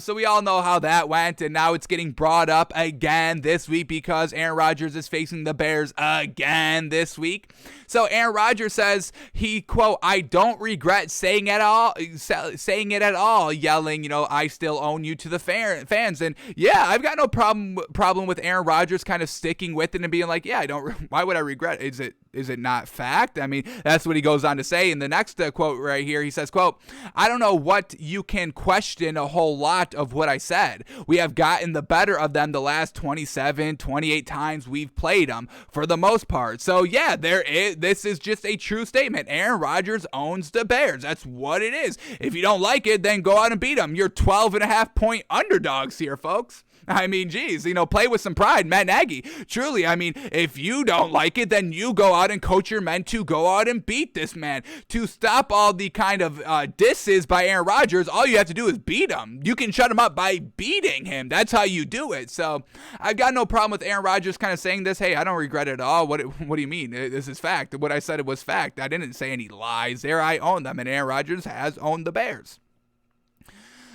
So we all know how that went. And now it's getting brought up again this week because Aaron Rodgers is facing the Bears again this week. So Aaron Rodgers says he, quote, I don't regret saying it at all, yelling, I still own you to the fans. And yeah, I've got no problem with Aaron Rodgers kind of sticking with it and being like, yeah, why would I regret it? Is it not fact? I mean, that's what he goes on to say in the next quote right here. He says, quote, I don't know what you can question a whole lot of what I said. We have gotten the better of them the last 27, 28 times we've played them for the most part. So yeah, this is just a true statement. Aaron Rodgers owns the Bears. That's what it is. If you don't like it, then go out and beat them. You're 12.5 point underdogs here, folks. I mean, geez, play with some pride, Matt Nagy. Truly, I mean, if you don't like it, then you go out and coach your men to go out and beat this man. To stop all the kind of disses by Aaron Rodgers, all you have to do is beat him. You can shut him up by beating him. That's how you do it. So I've got no problem with Aaron Rodgers kind of saying this. Hey, I don't regret it at all. What do you mean? This is fact. What I said, it was fact. I didn't say any lies there. I own them, and Aaron Rodgers has owned the Bears.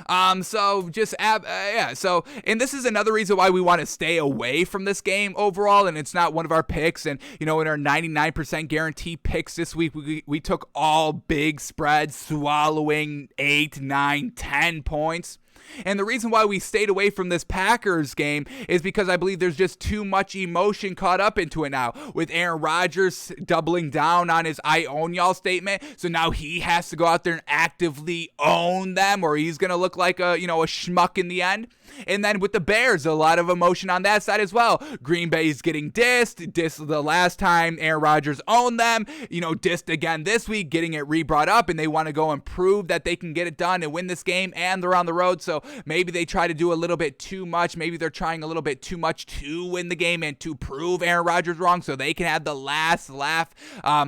And this is another reason why we want to stay away from this game overall, and it's not one of our picks. And, in our 99% guarantee picks this week, we took all big spreads, swallowing 8, 9, 10 points. And the reason why we stayed away from this Packers game is because I believe there's just too much emotion caught up into it now, with Aaron Rodgers doubling down on his "I own y'all" statement. So now he has to go out there and actively own them, or he's going to look like a schmuck in the end. And then with the Bears, a lot of emotion on that side as well. Green Bay's getting dissed the last time Aaron Rodgers owned them, dissed again this week, getting it re-brought up, and they want to go and prove that they can get it done and win this game, and they're on the road. So maybe they try to do a little bit too much. Maybe they're trying a little bit too much to win the game and to prove Aaron Rodgers wrong so they can have the last laugh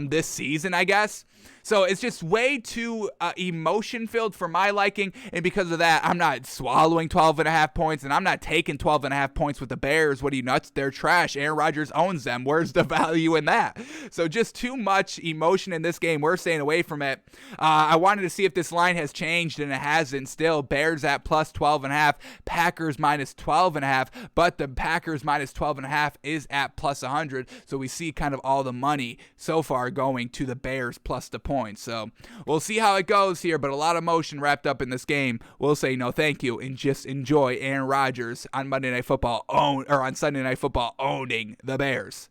this season, I guess. So it's just way too emotion-filled for my liking, and because of that, I'm not swallowing 12.5 points, and I'm not taking 12.5 points with the Bears. What are you, nuts? They're trash. Aaron Rodgers owns them. Where's the value in that? So just too much emotion in this game. We're staying away from it. I wanted to see if this line has changed, and it hasn't. Still, Bears at plus 12.5, Packers minus 12.5, but the Packers minus 12.5 is at plus 100, so we see kind of all the money so far going to the Bears plus the points. So we'll see how it goes here, but a lot of emotion wrapped up in this game. We'll say no thank you and just enjoy Aaron Rodgers on Monday Night Football on Sunday Night Football owning the Bears.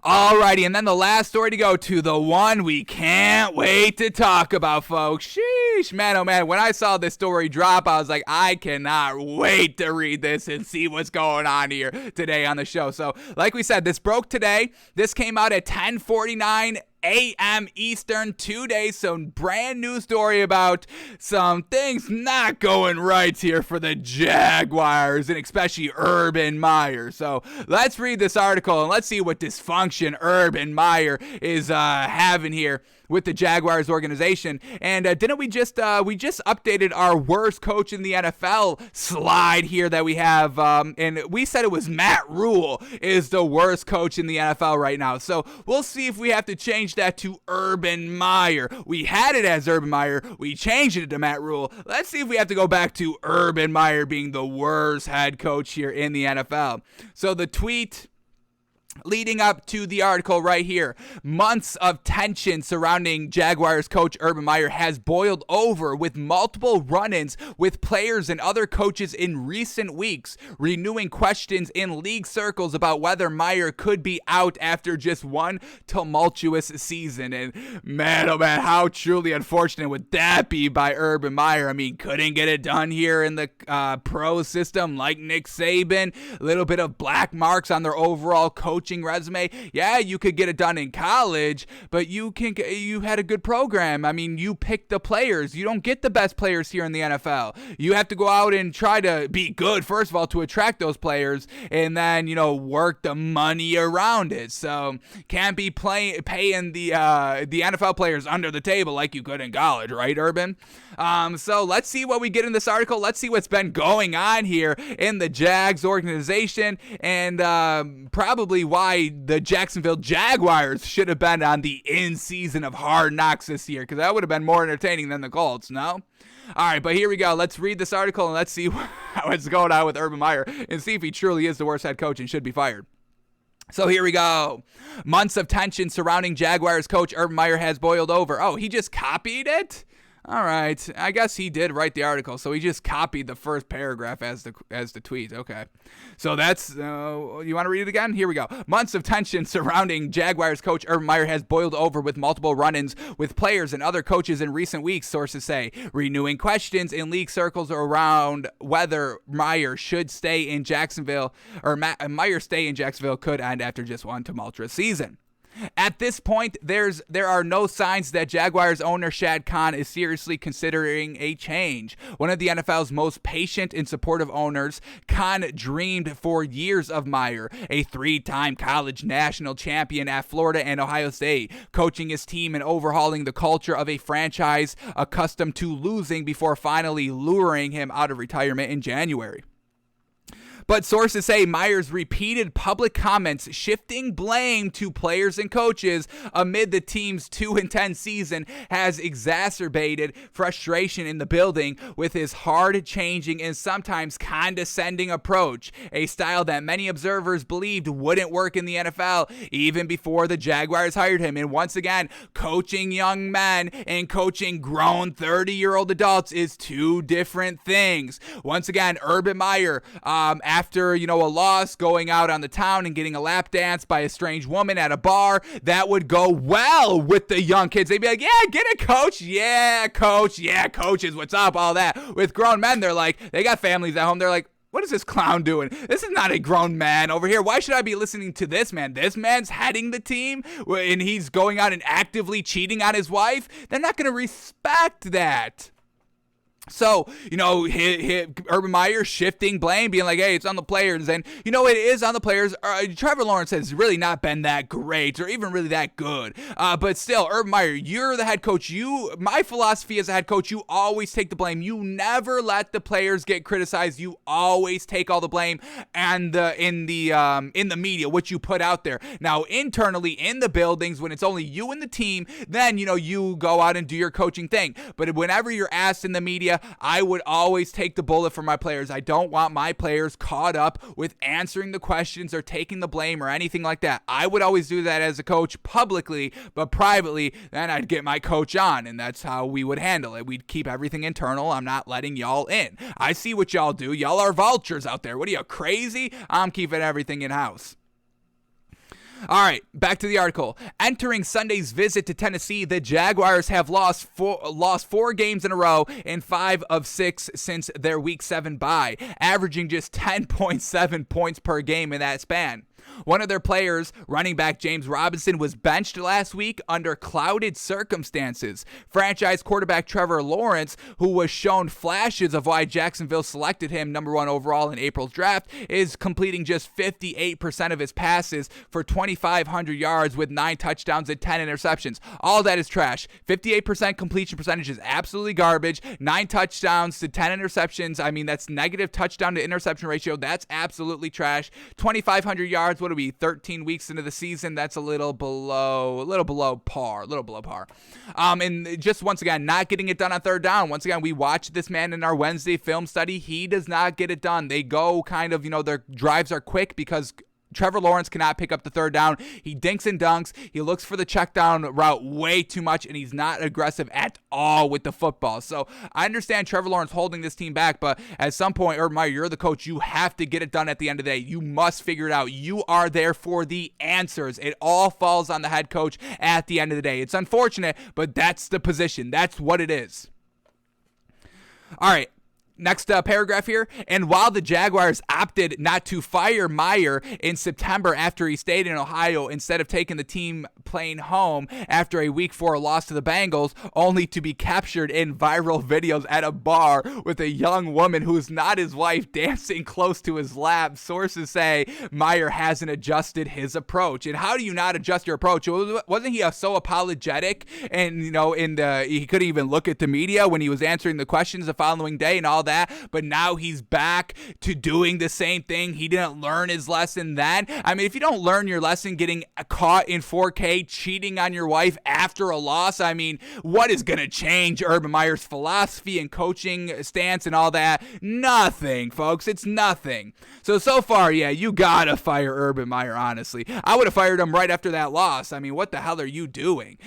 Alrighty, and then the last story to go to, the one we can't wait to talk about, folks. Sheesh, man, oh man, when I saw this story drop, I was like, I cannot wait to read this and see what's going on here today on the show. So, like we said, this broke today. This came out at 10:49 a.m. Eastern 2 days, so brand new story about some things not going right here for the Jaguars, and especially Urban Meyer. So let's read this article and let's see what dysfunction Urban Meyer is having here with the Jaguars organization. And didn't we just updated our worst coach in the NFL slide here that we have, and we said it was Matt Rule is the worst coach in the NFL right now. So we'll see if we have to change that to Urban Meyer. We had it as Urban Meyer. We changed it to Matt Rule. Let's see if we have to go back to Urban Meyer being the worst head coach here in the NFL. So the tweet leading up to the article right here: months of tension surrounding Jaguars coach Urban Meyer has boiled over, with multiple run-ins with players and other coaches in recent weeks, renewing questions in league circles about whether Meyer could be out after just one tumultuous season. And man, oh man, how truly unfortunate would that be by Urban Meyer? I mean, couldn't get it done here in the pro system like Nick Saban. A little bit of black marks on their overall coaching resume. Yeah, you could get it done in college, but you had a good program. I mean, you picked the players. You don't get the best players here in the NFL. You have to go out and try to be good, first of all, to attract those players, and then, work the money around it. So can't be paying the NFL players under the table like you could in college, right, Urban? So let's see what we get in this article. Let's see what's been going on here in the Jags organization, and probably why the Jacksonville Jaguars should have been on the in-season of Hard Knocks this year, because that would have been more entertaining than the Colts, no? All right, but here we go. Let's read this article and let's see how it's going on with Urban Meyer and see if he truly is the worst head coach and should be fired. So here we go. Months of tension surrounding Jaguars coach Urban Meyer has boiled over. Oh, he just copied it? All right, I guess he did write the article, so he just copied the first paragraph as the tweet. Okay, so that's, you want to read it again? Here we go. Months of tension surrounding Jaguars coach Urban Meyer has boiled over, with multiple run-ins with players and other coaches in recent weeks, sources say, renewing questions in league circles around whether Meyer should stay in Jacksonville, or Meyer stay in Jacksonville could end after just one tumultuous season. At this point, there are no signs that Jaguars owner Shad Khan is seriously considering a change. One of the NFL's most patient and supportive owners, Khan dreamed for years of Meyer, a 3-time college national champion at Florida and Ohio State, coaching his team and overhauling the culture of a franchise accustomed to losing before finally luring him out of retirement in January. But sources say Meyer's repeated public comments shifting blame to players and coaches amid the team's 2-10 season has exacerbated frustration in the building with his hard-changing and sometimes condescending approach, a style that many observers believed wouldn't work in the NFL even before the Jaguars hired him. And once again, coaching young men and coaching grown 30-year-old adults is two different things. Once again, Urban Meyer, after, a loss, going out on the town and getting a lap dance by a strange woman at a bar, that would go well with the young kids. They'd be like, yeah, get it, coach. Yeah, coach. Yeah, coaches, what's up? All that. With grown men, they're like, they got families at home. They're like, what is this clown doing? This is not a grown man over here. Why should I be listening to this man? This man's heading the team and he's going out and actively cheating on his wife. They're not going to respect that. So, Urban Meyer shifting blame, being like, hey, it's on the players. And, it is on the players. Trevor Lawrence has really not been that great or even really that good. But still, Urban Meyer, you're the head coach. My philosophy as a head coach, you always take the blame. You never let the players get criticized. You always take all the blame and in the media, what you put out there. Now, internally in the buildings, when it's only you and the team, then, you go out and do your coaching thing. But whenever you're asked in the media, I would always take the bullet for my players. I don't want my players caught up with answering the questions or taking the blame or anything like that. I would always do that as a coach publicly, but privately, then I'd get my coach on, and that's how we would handle it. We'd keep everything internal. I'm not letting y'all in. I see what y'all do. Y'all are vultures out there. What are you, crazy? I'm keeping everything in-house. All right, back to the article. Entering Sunday's visit to Tennessee, the Jaguars have lost four games in a row and 5 of 6 since their Week 7 bye, averaging just 10.7 points per game in that span. One of their players, running back James Robinson, was benched last week under clouded circumstances. Franchise quarterback Trevor Lawrence, who was shown flashes of why Jacksonville selected him number 1 overall in April's draft, is completing just 58% of his passes for 2,500 yards with 9 touchdowns and 10 interceptions. All that is trash. 58% completion percentage is absolutely garbage. 9 touchdowns to 10 interceptions. I mean, that's negative touchdown to interception ratio. That's absolutely trash. 2,500 yards. What are we, 13 weeks into the season? That's a little below par. And just once again, not getting it done on third down. Once again, we watched this man in our Wednesday film study. He does not get it done. They go kind of, their drives are quick because Trevor Lawrence cannot pick up the third down. He dinks and dunks. He looks for the check down route way too much, and he's not aggressive at all with the football. So I understand Trevor Lawrence holding this team back, but at some point, Urban Meyer, you're the coach. You have to get it done at the end of the day. You must figure it out. You are there for the answers. It all falls on the head coach at the end of the day. It's unfortunate, but that's the position. That's what it is. All right. Next paragraph here. And while the Jaguars opted not to fire Meyer in September after he stayed in Ohio instead of taking the team plane home after a Week 4 loss to the Bengals, only to be captured in viral videos at a bar with a young woman who's not his wife dancing close to his lap, sources say Meyer hasn't adjusted his approach. And how do you not adjust your approach? Wasn't he so apologetic and, he couldn't even look at the media when he was answering the questions the following day and all that? But now he's back to doing the same thing. He didn't learn his lesson then. I mean, if you don't learn your lesson getting caught in 4K cheating on your wife after a loss, I mean, what is going to change Urban Meyer's philosophy and coaching stance and all that? Nothing, folks. It's nothing. So far, yeah, you got to fire Urban Meyer, honestly. I would have fired him right after that loss. I mean, what the hell are you doing?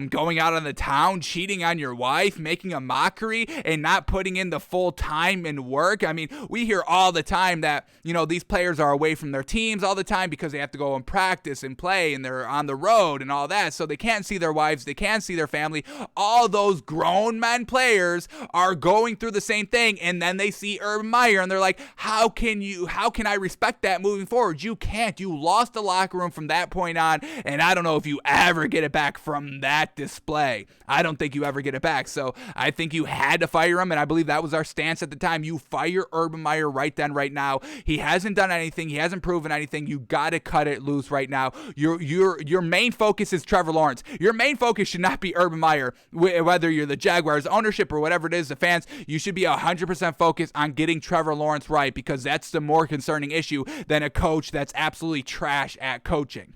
Going out on the town, cheating on your wife, making a mockery, and not putting in the full time time and work. I mean, we hear all the time that, these players are away from their teams all the time because they have to go and practice and play and they're on the road and all that. So they can't see their wives. They can't see their family. All those grown men players are going through the same thing. And then they see Urban Meyer and they're like, how can I respect that moving forward? You can't. You lost the locker room from that point on. And I don't know if you ever get it back from that display. I don't think you ever get it back. So I think you had to fire him. And I believe that was our stance at the time. You fire Urban Meyer right then, right now. He hasn't done anything. He hasn't proven anything. You got to cut it loose right now. Your main focus is Trevor Lawrence. Your main focus should not be Urban Meyer. Whether you're the Jaguars ownership or whatever it is, the fans, you should be 100% focused on getting Trevor Lawrence right, because that's the more concerning issue than a coach that's absolutely trash at coaching.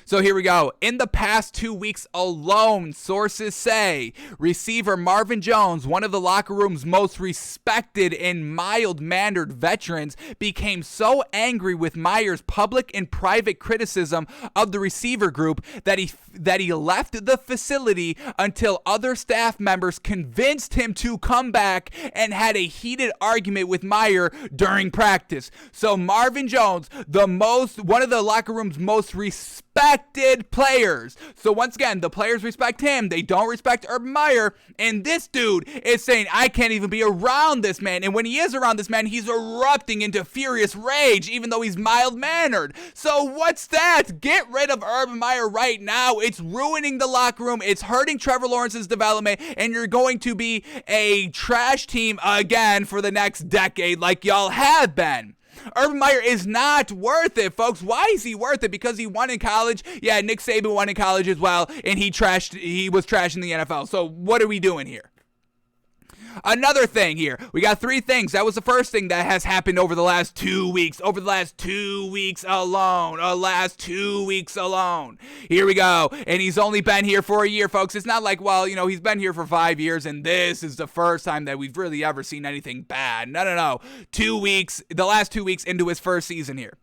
So here we go. In the past 2 weeks alone, sources say, receiver Marvin Jones, one of the locker room's most respected and mild-mannered veterans, became so angry with Meyer's public and private criticism of the receiver group that he left the facility until other staff members convinced him to come back and had a heated argument with Meyer during practice. So Marvin Jones, one of the locker room's most respected players. So once again, the players respect him. They don't respect Urban Meyer. And this dude is saying, I can't even be around this man. And when he is around this man, he's erupting into furious rage, even though he's mild-mannered. So what's that? Get rid of Urban Meyer right now. It's ruining the locker room. It's hurting Trevor Lawrence's development. And you're going to be a trash team again for the next decade like y'all have been. Urban Meyer is not worth it, folks. Why is he worth it? Because he won in college. Yeah, Nick Saban won in college as well, and he was trashing the NFL. So what are we doing here? Another thing here. We got 3 things. That was the first thing that has happened over the last 2 weeks. Over the last 2 weeks alone. Here we go. And he's only been here for a year, folks. It's not like, he's been here for 5 years and this is the first time that we've really ever seen anything bad. No. 2 weeks, the last 2 weeks into his first season here.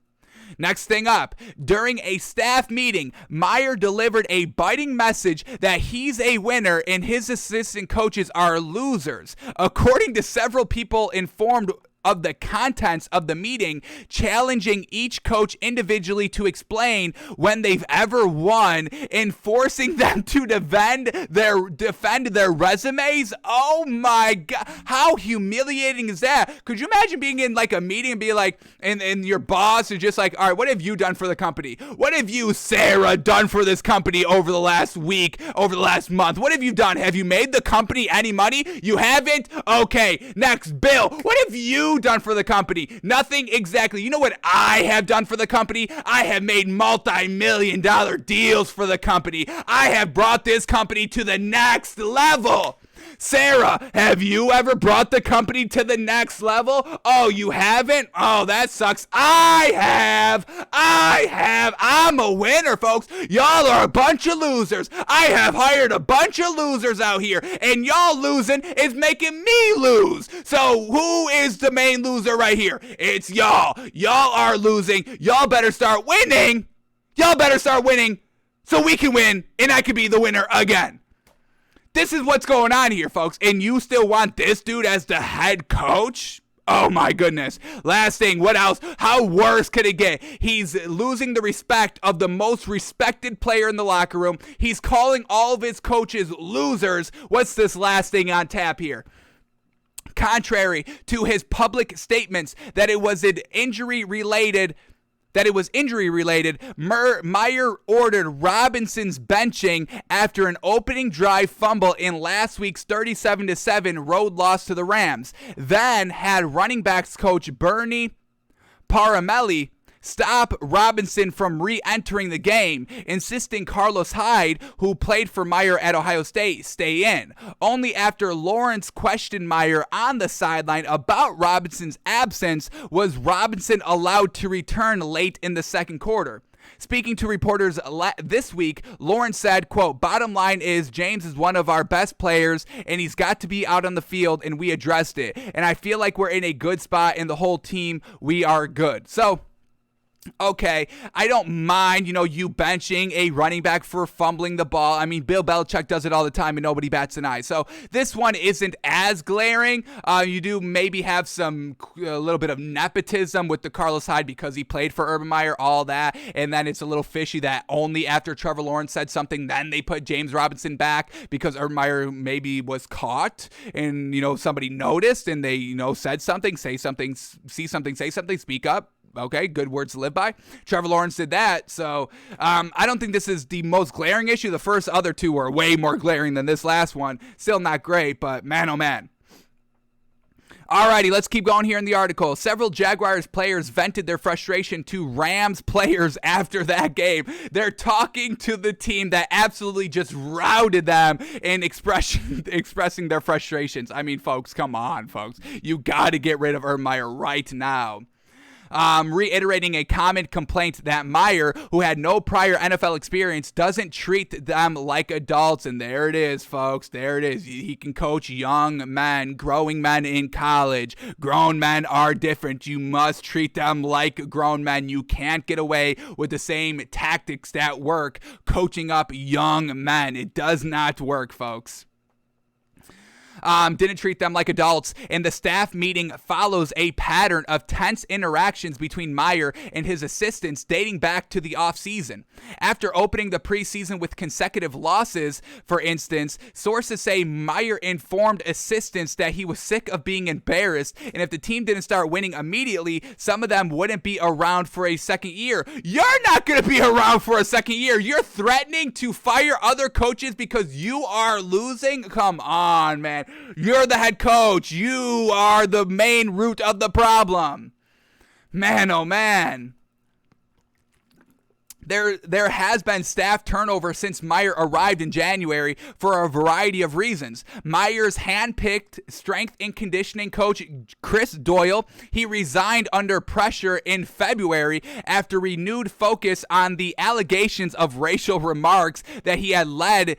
Next thing up, during a staff meeting, Meyer delivered a biting message that he's a winner and his assistant coaches are losers. According to several people informed of the contents of the meeting, challenging each coach individually to explain when they've ever won and forcing them to defend their resumes. Oh my God, how humiliating is that? Could you imagine being in like a meeting and be like, and your boss is just like, all right, what have you done for the company? What have you, Sarah, done for this company over the last week, over the last month? What have you done? Have you made the company any money? You haven't? Okay, next, Bill, what have you done for the company? Nothing exactly. You know what I have done for the company? I have made multi-million-dollar deals for the company. I have brought this company to the next level. Sarah, have you ever brought the company to the next level? Oh, you haven't? Oh, that sucks. I have. I'm a winner, folks. Y'all are a bunch of losers. I have hired a bunch of losers out here, and y'all losing is making me lose. So who is the main loser right here? It's y'all. Y'all are losing. Y'all better start winning. So we can win, and I can be the winner again. This is what's going on here, folks. And you still want this dude as the head coach? Oh my goodness. Last thing, what else? How worse could it get? He's losing the respect of the most respected player in the locker room. He's calling all of his coaches losers. What's this last thing on tap here? Contrary to his public statements that it was injury related, Meyer ordered Robinson's benching after an opening drive fumble in last week's 37-7 road loss to the Rams. Then had running backs coach Bernie Paramelli stop Robinson from re-entering the game, insisting Carlos Hyde, who played for Meyer at Ohio State, stay in. Only after Lawrence questioned Meyer on the sideline about Robinson's absence was Robinson allowed to return late in the second quarter. Speaking to reporters this week, Lawrence said, quote, bottom line is James is one of our best players and he's got to be out on the field, and we addressed it. And I feel like we're in a good spot, and the whole team, we are good. So Okay, I don't mind, you benching a running back for fumbling the ball. I mean, Bill Belichick does it all the time and nobody bats an eye. So this one isn't as glaring. You do maybe have a little bit of nepotism with the Carlos Hyde because he played for Urban Meyer, all that. And then it's a little fishy that only after Trevor Lawrence said something, then they put James Robinson back because Urban Meyer maybe was caught and, somebody noticed and they, said something, say something, see something, say something, speak up. Okay, good words to live by. Trevor Lawrence did that, so I don't think this is the most glaring issue. The first other two were way more glaring than this last one. Still not great, but man, oh man. Alrighty, let's keep going here in the article. Several Jaguars players vented their frustration to Rams players after that game. They're talking to the team that absolutely just routed them in expressing their frustrations. I mean, folks, come on, folks. You got to get rid of Urban Meyer right now. Reiterating a common complaint that Meyer, who had no prior NFL experience, doesn't treat them like adults. And there it is, folks. There it is. He can coach young men, growing men in college. Grown men are different. You must treat them like grown men. You can't get away with the same tactics that work coaching up young men. It does not work, folks. Didn't treat them like adults, and the staff meeting follows a pattern of tense interactions between Meyer and his assistants dating back to the offseason. After opening the preseason with consecutive losses, for instance, sources say Meyer informed assistants that he was sick of being embarrassed, and if the team didn't start winning immediately, some of them wouldn't be around for a second year. You're not going to be around for a second year. You're threatening to fire other coaches because you are losing? Come on, man. You're the head coach. You are the main root of the problem. Man, oh man. There has been staff turnover since Meyer arrived in January for a variety of reasons. Meyer's handpicked strength and conditioning coach, Chris Doyle, he resigned under pressure in February after renewed focus on the allegations of racial remarks that had led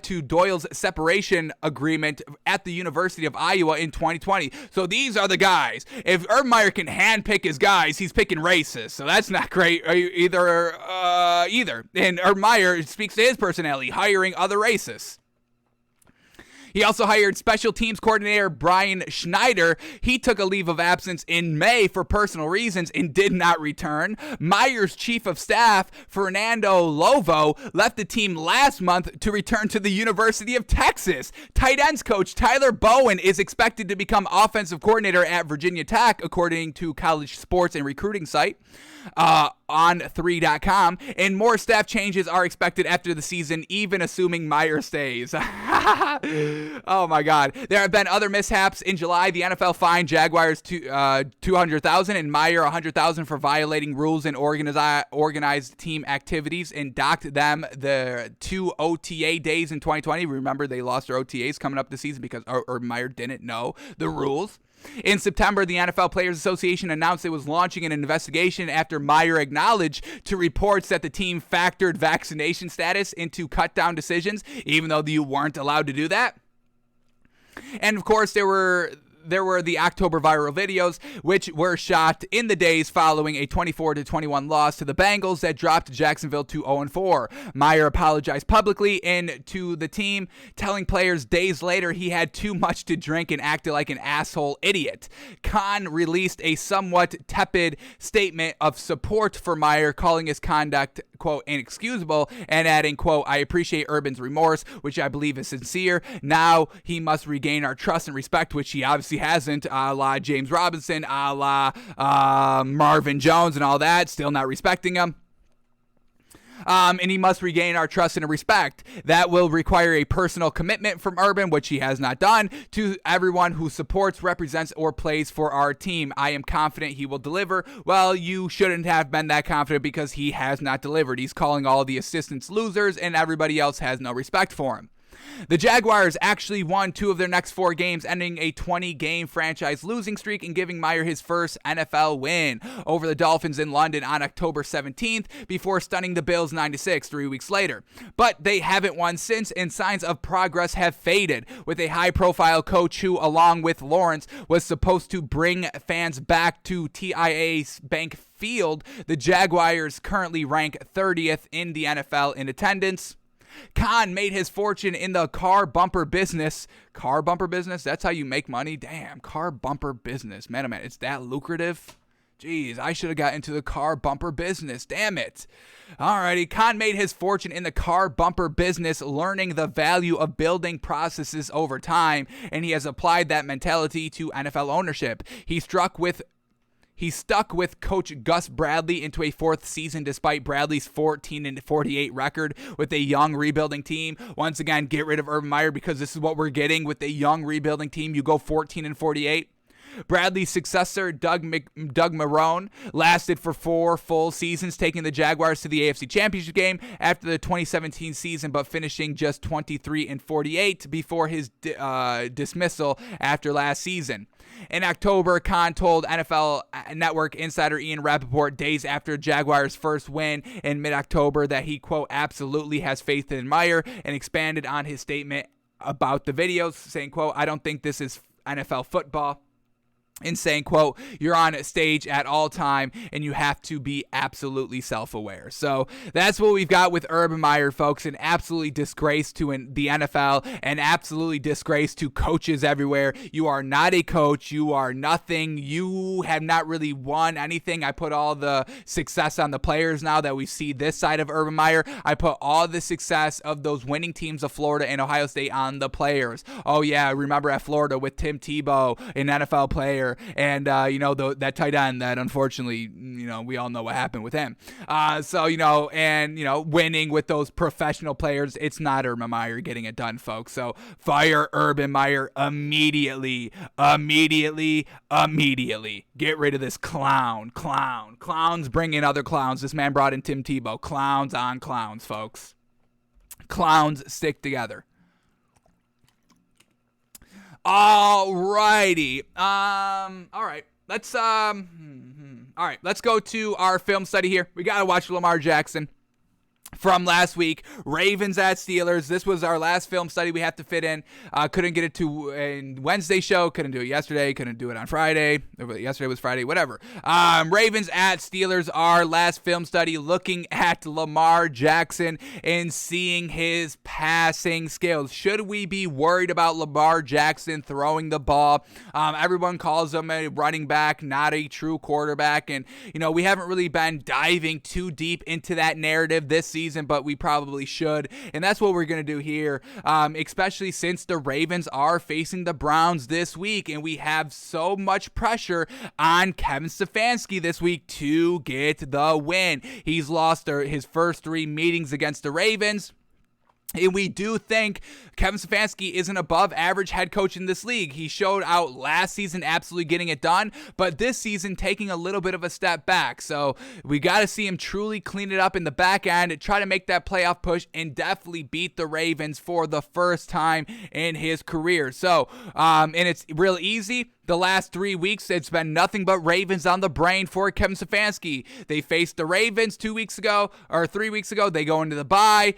to Doyle's separation agreement at the University of Iowa in 2020. So these are the guys. If Urban Meyer can handpick his guys, he's picking racists. So that's not great either. And Urban Meyer speaks to his personality, hiring other racists. He also hired special teams coordinator Brian Schneider. He took a leave of absence in May for personal reasons and did not return. Meyer's chief of staff, Fernando Lovo, left the team last month to return to the University of Texas. Tight ends coach Tyler Bowen is expected to become offensive coordinator at Virginia Tech, according to college sports and recruiting site on 3.com, and more staff changes are expected after the season, even assuming Meyer stays. Oh my God. There have been other mishaps. In July, the NFL fined Jaguars $200,000 and Meyer $100,000 for violating rules and organized team activities, and docked them the 2 OTA days in 2020. Remember, they lost their OTAs coming up this season because Meyer didn't know the rules. In September, the NFL Players Association announced it was launching an investigation after Meyer acknowledged to reports that the team factored vaccination status into cut-down decisions, even though you weren't allowed to do that. And of course, there were the October viral videos, which were shot in the days following a 24-21 loss to the Bengals that dropped Jacksonville to 0-4. Meyer apologized publicly and to the team, telling players days later he had too much to drink and acted like an asshole idiot. Khan released a somewhat tepid statement of support for Meyer, calling his conduct, quote, inexcusable, and adding, quote, I appreciate Urban's remorse, which I believe is sincere. Now he must regain our trust and respect, which he obviously hasn't, a la James Robinson, a la Marvin Jones and all that, still not respecting him. And he must regain our trust and respect. That will require a personal commitment from Urban, which he has not done, to everyone who supports, represents, or plays for our team. I am confident he will deliver. Well, you shouldn't have been that confident because he has not delivered. He's calling all the assistants losers, and everybody else has no respect for him. The Jaguars actually won 2 of their next 4 games, ending a 20-game franchise losing streak and giving Meyer his first NFL win over the Dolphins in London on October 17th before stunning the Bills 9-6 3 weeks later. But they haven't won since, and signs of progress have faded, with a high-profile coach who, along with Lawrence, was supposed to bring fans back to TIAA Bank field, the Jaguars currently rank 30th in the NFL in attendance. Khan made his fortune in the car bumper business. Car bumper business? That's how you make money? Damn, car bumper business. Man, oh man, it's that lucrative? Jeez, I should have got into the car bumper business. Damn it. Alrighty, Khan made his fortune in the car bumper business, learning the value of building processes over time, and he has applied that mentality to NFL ownership. He stuck with Coach Gus Bradley into a fourth season despite Bradley's 14-48 record with a young rebuilding team. Once again, get rid of Urban Meyer because this is what we're getting with a young rebuilding team. You go 14-48. Bradley's successor, Doug Marrone, lasted for 4 full seasons, taking the Jaguars to the AFC Championship game after the 2017 season, but finishing just 23-48 before his dismissal after last season. In October, Khan told NFL Network insider Ian Rappaport days after Jaguars' first win in mid-October that he, quote, absolutely has faith in Meyer, and expanded on his statement about the videos, saying, quote, I don't think this is NFL football. In saying, quote, you're on stage at all time and you have to be absolutely self-aware. So that's what we've got with Urban Meyer, folks. An absolutely disgrace to the NFL, and absolutely disgrace to coaches everywhere. You are not a coach. You are nothing. You have not really won anything. I put all the success on the players now that we see this side of Urban Meyer. I put all the success of those winning teams of Florida and Ohio State on the players. Oh, yeah, remember at Florida with Tim Tebow, an NFL player, and that tight end that unfortunately, we all know what happened with him. Winning with those professional players, it's not Urban Meyer getting it done, folks. So fire Urban Meyer immediately. Get rid of this clown. Clowns bring in other clowns. This man brought in Tim Tebow. Clowns on clowns, folks. Clowns stick together. Alrighty. All right. Let's go to our film study here. We gotta watch Lamar Jackson from last week. Ravens at Steelers. This was our last film study we have to fit in. Couldn't get it to a Wednesday show. Couldn't do it yesterday. Couldn't do it on Friday. Yesterday was Friday. Whatever. Ravens at Steelers. Our last film study looking at Lamar Jackson and seeing his passing skills. Should we be worried about Lamar Jackson throwing the ball? Everyone calls him a running back, not a true quarterback. And, we haven't really been diving too deep into that narrative this season, but we probably should, and that's what we're going to do here, especially since the Ravens are facing the Browns this week, and we have so much pressure on Kevin Stefanski this week to get the win. He's lost his first 3 meetings against the Ravens. And we do think Kevin Stefanski is an above-average head coach in this league. He showed out last season absolutely getting it done, but this season taking a little bit of a step back. So we got to see him truly clean it up in the back end, try to make that playoff push, and definitely beat the Ravens for the first time in his career. So, and it's real easy. The last 3 weeks, it's been nothing but Ravens on the brain for Kevin Stefanski. They faced the Ravens 3 weeks ago. They go into the bye.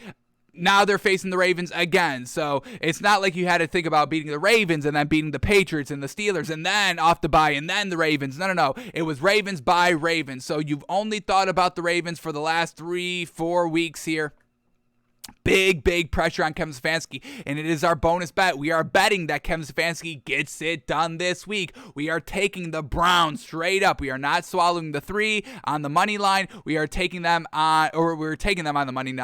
Now they're facing the Ravens again. So it's not like you had to think about beating the Ravens and then beating the Patriots and the Steelers and then off the bye and then the Ravens. No. It was Ravens by Ravens. So you've only thought about the Ravens for the last 3-4 weeks here. Big pressure on Kevin Stefanski, and it is our bonus bet. We are betting that Kevin Stefanski gets it done this week. We are taking the Browns straight up. We are not swallowing the 3 on the money line. We are taking them on, we're taking them on the money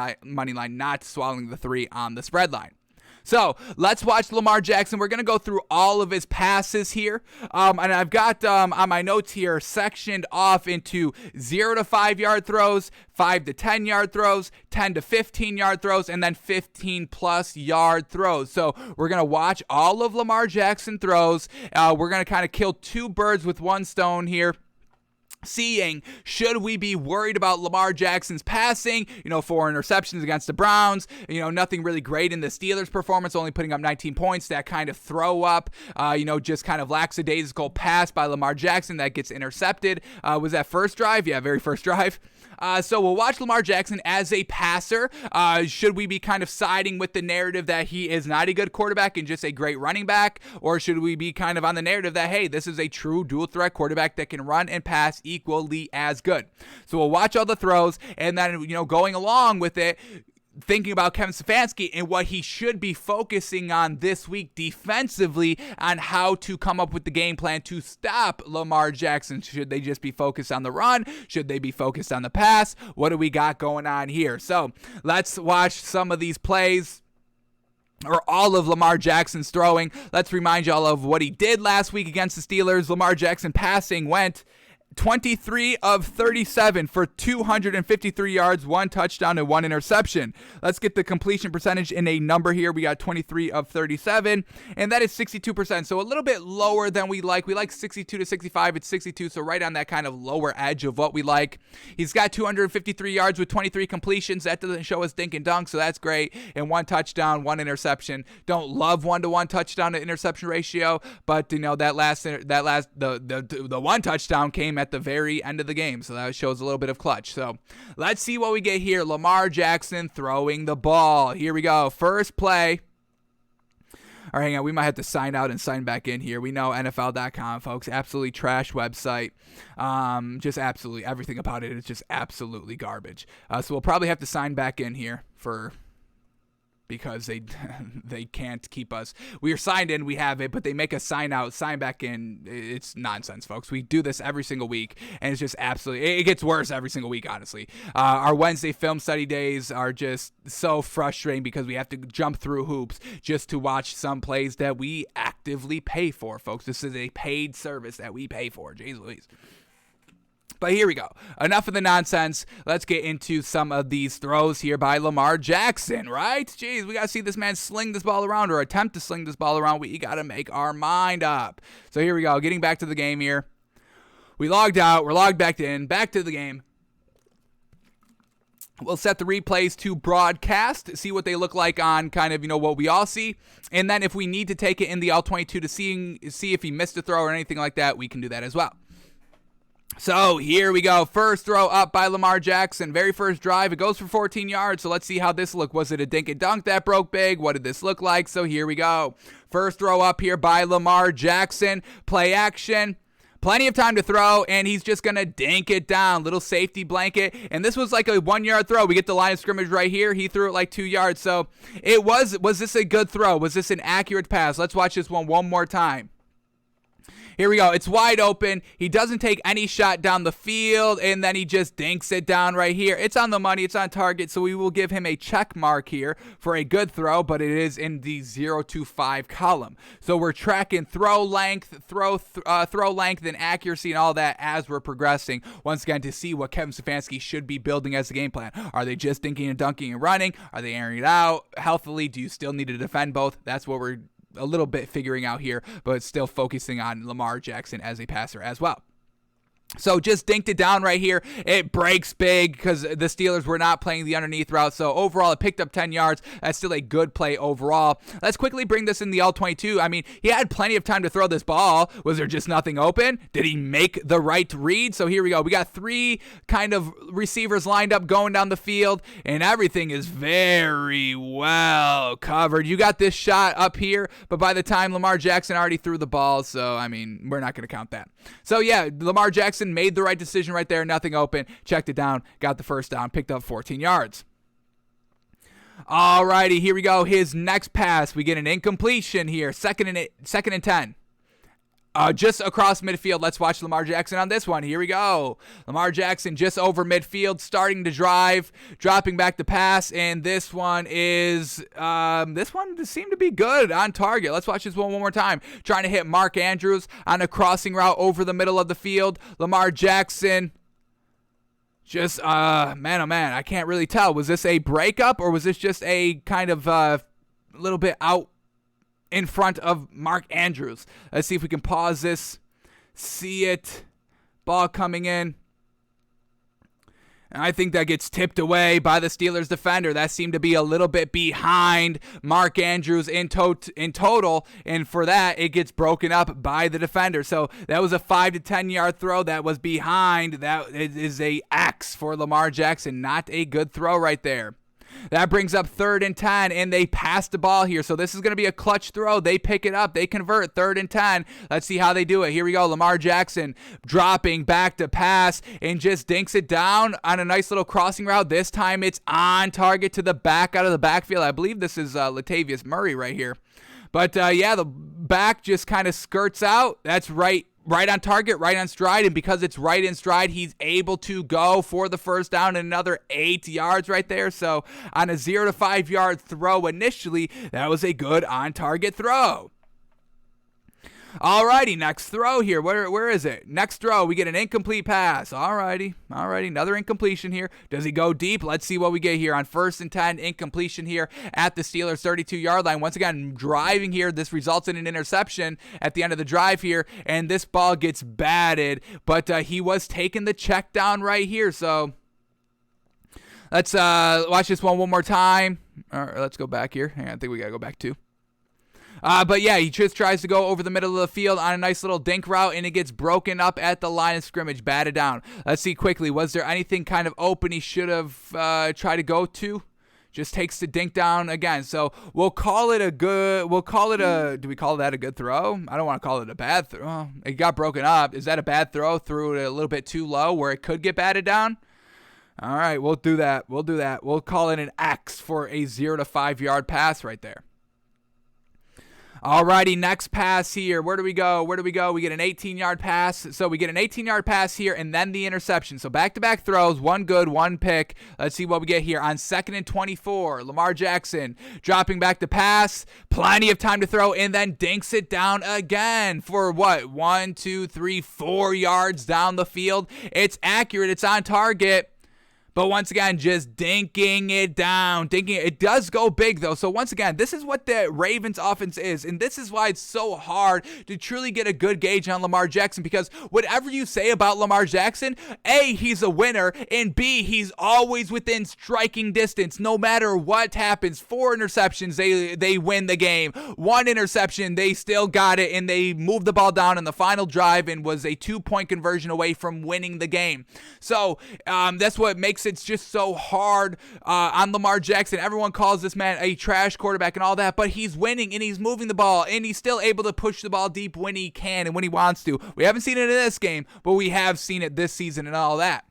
line, not swallowing the 3 on the spread line. So let's watch Lamar Jackson. We're going to go through all of his passes here. And I've got on my notes here sectioned off into 0 to 5 yard throws, 5 to 10 yard throws, 10 to 15 yard throws, and then 15 plus yard throws. So we're going to watch all of Lamar Jackson throws. We're going to kind of kill 2 birds with 1 stone here. Seeing, should we be worried about Lamar Jackson's passing? 4 interceptions against the Browns. Nothing really great in the Steelers' performance, only putting up 19 points. That kind of throw up, just kind of lackadaisical pass by Lamar Jackson that gets intercepted. Was that first drive? Yeah, very first drive. So we'll watch Lamar Jackson as a passer. Should we be kind of siding with the narrative that he is not a good quarterback and just a great running back? Or should we be kind of on the narrative that, hey, this is a true dual threat quarterback that can run and pass equally as good. So we'll watch all the throws, and then, going along with it, thinking about Kevin Stefanski and what he should be focusing on this week defensively on how to come up with the game plan to stop Lamar Jackson. Should they just be focused on the run? Should they be focused on the pass? What do we got going on here? So let's watch some of these plays, or all of Lamar Jackson's throwing. Let's remind y'all of what he did last week against the Steelers. Lamar Jackson passing went 23 of 37 for 253 yards, 1 touchdown, and 1 interception. Let's get the completion percentage in a number here. We got 23 of 37, and that is 62%. So a little bit lower than we like. We like 62 to 65. It's 62, so right on that kind of lower edge of what we like. He's got 253 yards with 23 completions. That doesn't show us dink and dunk, so that's great. And 1 touchdown, 1 interception. Don't love 1-to-1 touchdown to interception ratio, but the 1 touchdown came at the very end of the game, so that shows a little bit of clutch. So let's see what we get here. Lamar Jackson throwing the ball. Here we go. First play. All right, hang on. We might have to sign out and sign back in here. We know NFL.com, folks. Absolutely trash website. Just absolutely everything about it is just absolutely garbage. So we'll probably have to sign back in here because they can't keep us. We are signed in, we have it, but they make us sign out, sign back in. It's nonsense, folks. We do this every single week, and it's just absolutely, it gets worse every single week, honestly. Our Wednesday film study days are just so frustrating because we have to jump through hoops just to watch some plays that we actively pay for, folks. This is a paid service that we pay for. Jeez Louise. But here we go. Enough of the nonsense. Let's get into some of these throws here by Lamar Jackson, right? Jeez, we got to see this man sling this ball around or attempt to sling this ball around. We got to make our mind up. So here we go. Getting back to the game here. We logged out. We're logged back in. Back to the game. We'll set the replays to broadcast, see what they look like on kind of, what we all see. And then if we need to take it in the All-22 to see if he missed a throw or anything like that, we can do that as well. So here we go. First throw up by Lamar Jackson. Very first drive. It goes for 14 yards. So let's see how this looked. Was it a dink and dunk that broke big? What did this look like? So here we go. First throw up here by Lamar Jackson. Play action. Plenty of time to throw, and he's just going to dink it down. Little safety blanket. And this was like a 1-yard throw. We get the line of scrimmage right here. He threw it like 2 yards. So was this a good throw? Was this an accurate pass? Let's watch this one more time. Here we go. It's wide open. He doesn't take any shot down the field, and then he just dinks it down right here. It's on the money. It's on target, so we will give him a check mark here for a good throw, but it is in the 0 to 5 column. So we're tracking throw length, and accuracy and all that as we're progressing. Once again, to see what Kevin Stefanski should be building as a game plan. Are they just dinking and dunking and running? Are they airing it out healthily? Do you still need to defend both? That's what we're a little bit figuring out here, but still focusing on Lamar Jackson as a passer as well. So just dinked it down right here. It breaks big because the Steelers were not playing the underneath route. So overall, it picked up 10 yards. That's still a good play overall. Let's quickly bring this in the All-22. I mean, he had plenty of time to throw this ball. Was there just nothing open? Did he make the right read? So here we go. We got 3 kind of receivers lined up going down the field, and everything is very well covered. You got this shot up here, but by the time Lamar Jackson already threw the ball, so, I mean, we're not going to count that. So, yeah, Lamar Jackson made the right decision right there. Nothing open. Checked it down. Got the first down. Picked up 14 yards. Alrighty, here we go. His next pass. We get an incompletion here. Second and 10. Just across midfield. Let's watch Lamar Jackson on this one. Here we go. Lamar Jackson just over midfield, starting to drive, dropping back the pass, and this one seemed to be good on target. Let's watch this one more time. Trying to hit Mark Andrews on a crossing route over the middle of the field. Lamar Jackson just, man, oh man, I can't really tell. Was this a breakup or was this just a kind of little bit out in front of Mark Andrews? Let's see if we can pause this. See it. Ball coming in. And I think that gets tipped away by the Steelers defender. That seemed to be a little bit behind Mark Andrews in total. And for that, it gets broken up by the defender. So that was a 5 to 10 yard throw that was behind. That is a X for Lamar Jackson. Not a good throw right there. That brings up 3rd and 10, and they pass the ball here. So this is going to be a clutch throw. They pick it up. They convert 3rd and 10. Let's see how they do it. Here we go. Lamar Jackson dropping back to pass and just dinks it down on a nice little crossing route. This time it's on target to the back out of the backfield. I believe this is Latavius Murray right here. But, yeah, the back just kind of skirts out. That's right on target, right on stride, and because it's right in stride, he's able to go for the first down and another 8 yards right there. So on a 0 to 5 yard throw initially, that was a good on-target throw. Alrighty, next throw here. Where is it? Next throw, we get an incomplete pass. Alrighty, another incompletion here. Does he go deep? Let's see what we get here on 1st and 10. Incompletion here at the Steelers' 32-yard line. Once again, driving here. This results in an interception at the end of the drive here, and this ball gets batted. But he was taking the check down right here. So let's watch this one more time. All right, let's go back here. I think we got to go back too. But yeah, he just tries to go over the middle of the field on a nice little dink route, and it gets broken up at the line of scrimmage, batted down. Let's see quickly. Was there anything kind of open he should have tried to go to? Just takes the dink down again. So we'll call it do we call that a good throw? I don't want to call it a bad throw. It got broken up. Is that a bad throw? Threw it a little bit too low where it could get batted down? All right, we'll do that. We'll call it an X for a 0 to 5 yard pass right there. Alrighty, next pass here. Where do we go? We get an 18-yard pass. So we get an 18-yard pass here and then the interception. So back-to-back throws, one good, one pick. Let's see what we get here. On 2nd and 24, Lamar Jackson dropping back to pass. Plenty of time to throw and then dinks it down again for what? 1, 2, 3, 4 yards down the field. It's accurate. It's on target. But once again, just dinking it down. It does go big, though. So once again, this is what the Ravens offense is. And this is why it's so hard to truly get a good gauge on Lamar Jackson. Because whatever you say about Lamar Jackson, A, he's a winner. And B, he's always within striking distance. No matter what happens. 4 interceptions, they win the game. 1 interception, they still got it. And they moved the ball down in the final drive and was a 2-point conversion away from winning the game. So that's what makes it's just so hard on Lamar Jackson. Everyone calls this man a trash quarterback and all that, but he's winning and he's moving the ball and he's still able to push the ball deep when he can and when he wants to. We haven't seen it in this game, but we have seen it this season and all that.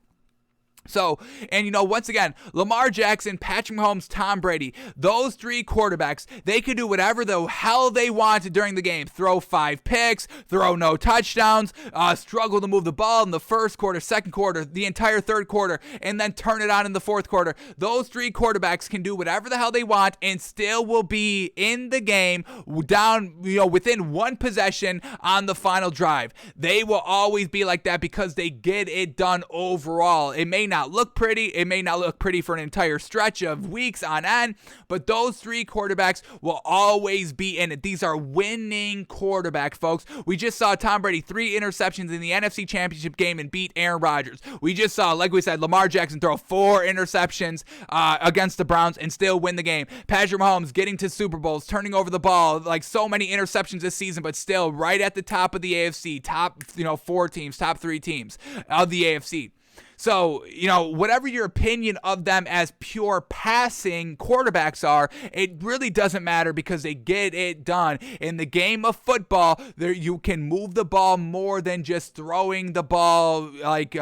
So, and once again, Lamar Jackson, Patrick Mahomes, Tom Brady, those 3 quarterbacks, they could do whatever the hell they wanted during the game. Throw 5 picks, throw no touchdowns, struggle to move the ball in the first quarter, second quarter, the entire third quarter, and then turn it on in the fourth quarter. Those 3 quarterbacks can do whatever the hell they want and still will be in the game down, within 1 possession on the final drive. They will always be like that because they get it done overall. It may not look pretty. It may not look pretty for an entire stretch of weeks on end, but those 3 quarterbacks will always be in it. These are winning quarterbacks, folks. We just saw Tom Brady 3 interceptions in the NFC Championship game and beat Aaron Rodgers. We just saw, like we said, Lamar Jackson throw 4 interceptions against the Browns and still win the game. Patrick Mahomes getting to Super Bowls, turning over the ball, like so many interceptions this season, but still right at the top of the AFC, top 4 teams, top 3 teams of the AFC. So, whatever your opinion of them as pure passing quarterbacks are, it really doesn't matter because they get it done. In the game of football, you can move the ball more than just throwing the ball, like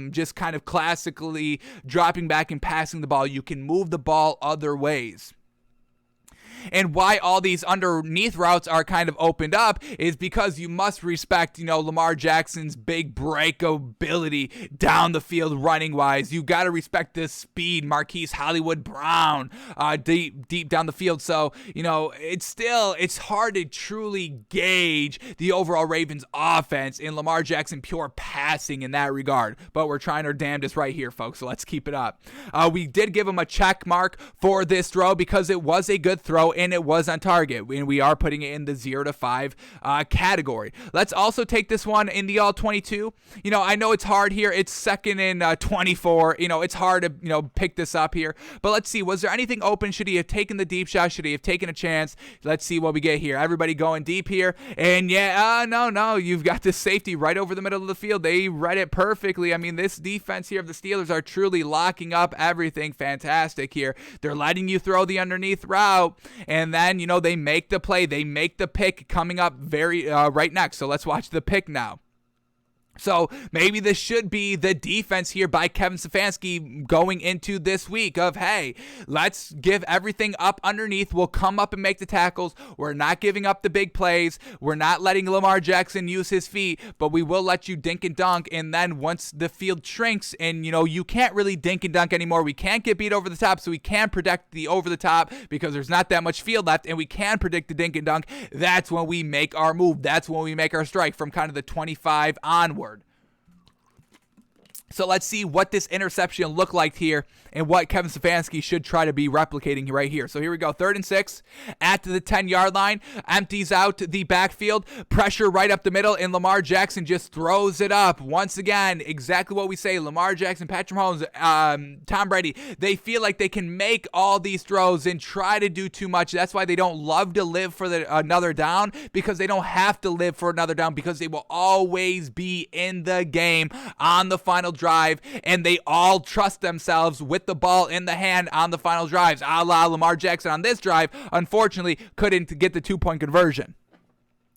just kind of classically dropping back and passing the ball. You can move the ball other ways. And why all these underneath routes are kind of opened up is because you must respect, Lamar Jackson's big break ability down the field running wise. You got to respect this speed, Marquise Hollywood Brown, deep down the field. So, it's hard to truly gauge the overall Ravens offense in Lamar Jackson pure passing in that regard. But we're trying our damnedest right here, folks. So let's keep it up. We did give him a check mark for this throw because it was a good throw. and it was on target. And we are putting it in the 0 to 5 category. Let's also take this one in the all 22. I know it's hard here. It's second in 24. It's hard to, pick this up here. But let's see. Was there anything open? Should he have taken the deep shot? Should he have taken a chance? Let's see what we get here. Everybody going deep here. And no. You've got this safety right over the middle of the field. They read it perfectly. I mean, this defense here of the Steelers are truly locking up everything. Fantastic here. They're letting you throw the underneath route. And then, they make the play. They make the pick coming up right next. So let's watch the pick now. So maybe this should be the defense here by Kevin Stefanski going into this week of, hey, let's give everything up underneath. We'll come up and make the tackles. We're not giving up the big plays. We're not letting Lamar Jackson use his feet, but we will let you dink and dunk. And then once the field shrinks and, you can't really dink and dunk anymore, we can't get beat over the top, so we can protect the over the top because there's not that much field left, and we can predict the dink and dunk. That's when we make our move. That's when we make our strike from kind of the 25 onward. So let's see what this interception looked like here and what Kevin Stefanski should try to be replicating right here. So here we go. 3rd and 6 at the 10-yard line. Empties out the backfield. Pressure right up the middle, and Lamar Jackson just throws it up. Once again, exactly what we say. Lamar Jackson, Patrick Mahomes, Tom Brady, they feel like they can make all these throws and try to do too much. That's why they don't love to live for another down, because they don't have to live for another down, because they will always be in the game on the final drive, and they all trust themselves with the ball in the hand on the final drives, a la Lamar Jackson on this drive. Unfortunately, couldn't get the 2-point conversion,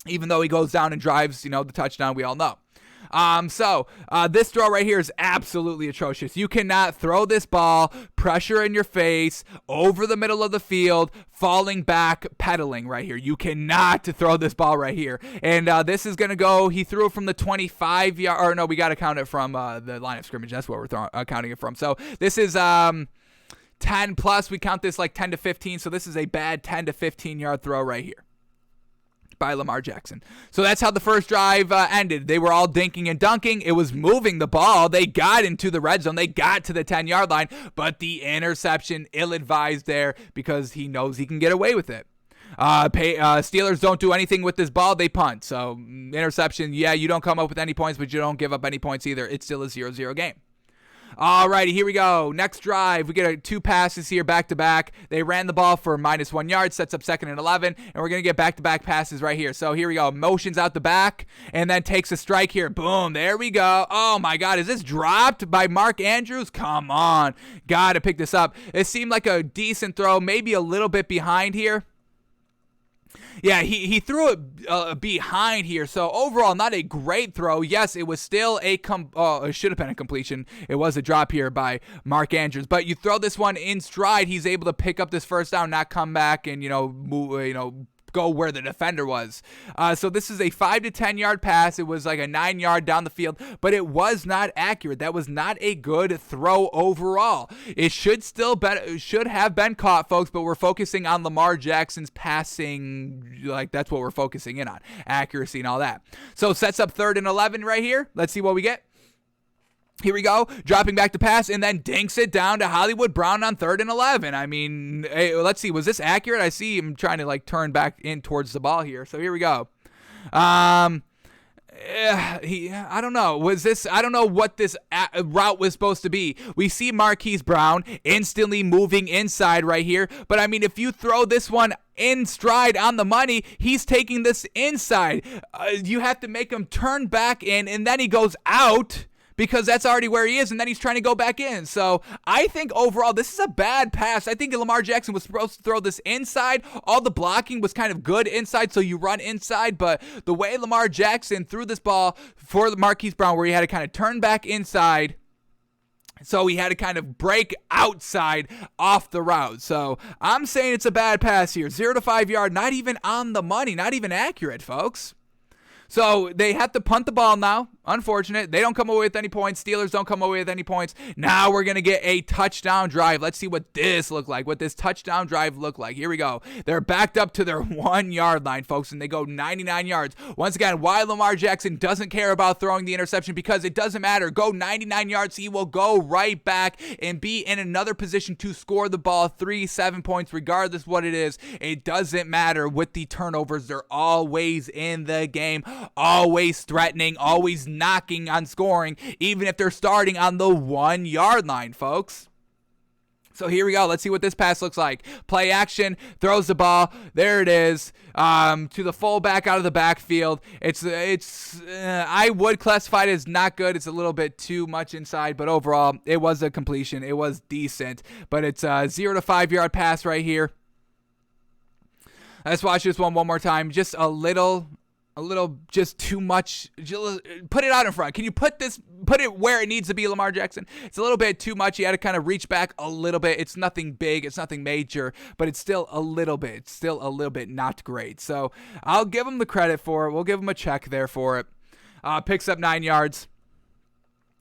even though he goes down and drives, the touchdown we all know. This throw right here is absolutely atrocious. You cannot throw this ball, pressure in your face, over the middle of the field, falling back, pedaling right here. You cannot throw this ball right here. And this is going to go, he threw it from the 25 yard, or no, we got to count it from the line of scrimmage. That's what we're counting it from. So this is 10 plus. We count this like 10 to 15. So this is a bad 10 to 15 yard throw right here by Lamar Jackson. So that's how the first drive ended. They were all dinking and dunking. It was moving the ball. They got into the red zone. They got to the 10-yard line, but the interception, ill-advised there, because he knows he can get away with it. Steelers don't do anything with this ball. They punt. So interception, you don't come up with any points, but you don't give up any points either. It's still a 0-0 game. Alrighty, here we go. Next drive, we get 2 passes here back-to-back. They ran the ball for -1 yard, sets up 2nd and 11, and we're going to get back-to-back passes right here. So here we go. Motions out the back, and then takes a strike here. Boom, there we go. Oh, my God, is this dropped by Mark Andrews? Come on. Got to pick this up. It seemed like a decent throw, maybe a little bit behind here. Yeah, he threw it behind here. So overall, not a great throw. Yes, it was still it should have been a completion. It was a drop here by Mark Andrews. But you throw this one in stride, he's able to pick up this first down, not come back and move, go where the defender was. So this is a 5 to 10 yard pass. It was like a 9 yard down the field, but it was not accurate. That was not a good throw overall. It should have been caught, folks, but we're focusing on Lamar Jackson's passing. Like, that's what we're focusing in on, accuracy and all that. So sets up 3rd and 11 right here. Let's see what we get. Here we go, dropping back to pass, and then dinks it down to Hollywood Brown on 3rd and 11. I mean, hey, let's see, was this accurate? I see him trying to turn back in towards the ball here. So here we go. I don't know. I don't know what this route was supposed to be. We see Marquise Brown instantly moving inside right here. But, I mean, if you throw this one in stride on the money, he's taking this inside. You have to make him turn back in, and then he goes out, because that's already where he is, and then he's trying to go back in. So I think overall this is a bad pass. I think Lamar Jackson was supposed to throw this inside. All the blocking was kind of good inside, so you run inside. But the way Lamar Jackson threw this ball for the Marquise Brown, where he had to kind of turn back inside, so he had to kind of break outside off the route. So I'm saying it's a bad pass here. 0 to 5 yard, not even on the money, not even accurate, folks. So they have to punt the ball now. Unfortunate. They don't come away with any points. Steelers don't come away with any points. Now we're going to get a touchdown drive. Let's see what this looked like, what this touchdown drive looked like. Here we go. They're backed up to their 1 yard line, folks, and they go 99 yards. Once again, why Lamar Jackson doesn't care about throwing the interception, because it doesn't matter. Go 99 yards. He will go right back and be in another position to score the ball 3-7 points, regardless what it is. It doesn't matter with the turnovers. They're always in the game, always threatening, always knocking on scoring, even if they're starting on the 1 yard line, folks. So here we go. Let's see what this pass looks like. Play action, throws the ball. There it is, to the fullback out of the backfield. I would classify it as not good. It's a little bit too much inside, but overall, it was a completion. It was decent, but it's a 0 to 5 yard pass right here. Let's watch this one more time. Just a little just too much. Put it out in front. Can you put it where it needs to be, Lamar Jackson? It's a little bit too much. You had to kind of reach back a little bit. It's nothing big. It's nothing major, but it's still a little bit. It's still a little bit not great. So I'll give him the credit for it. We'll give him a check there for it. Picks up 9 yards.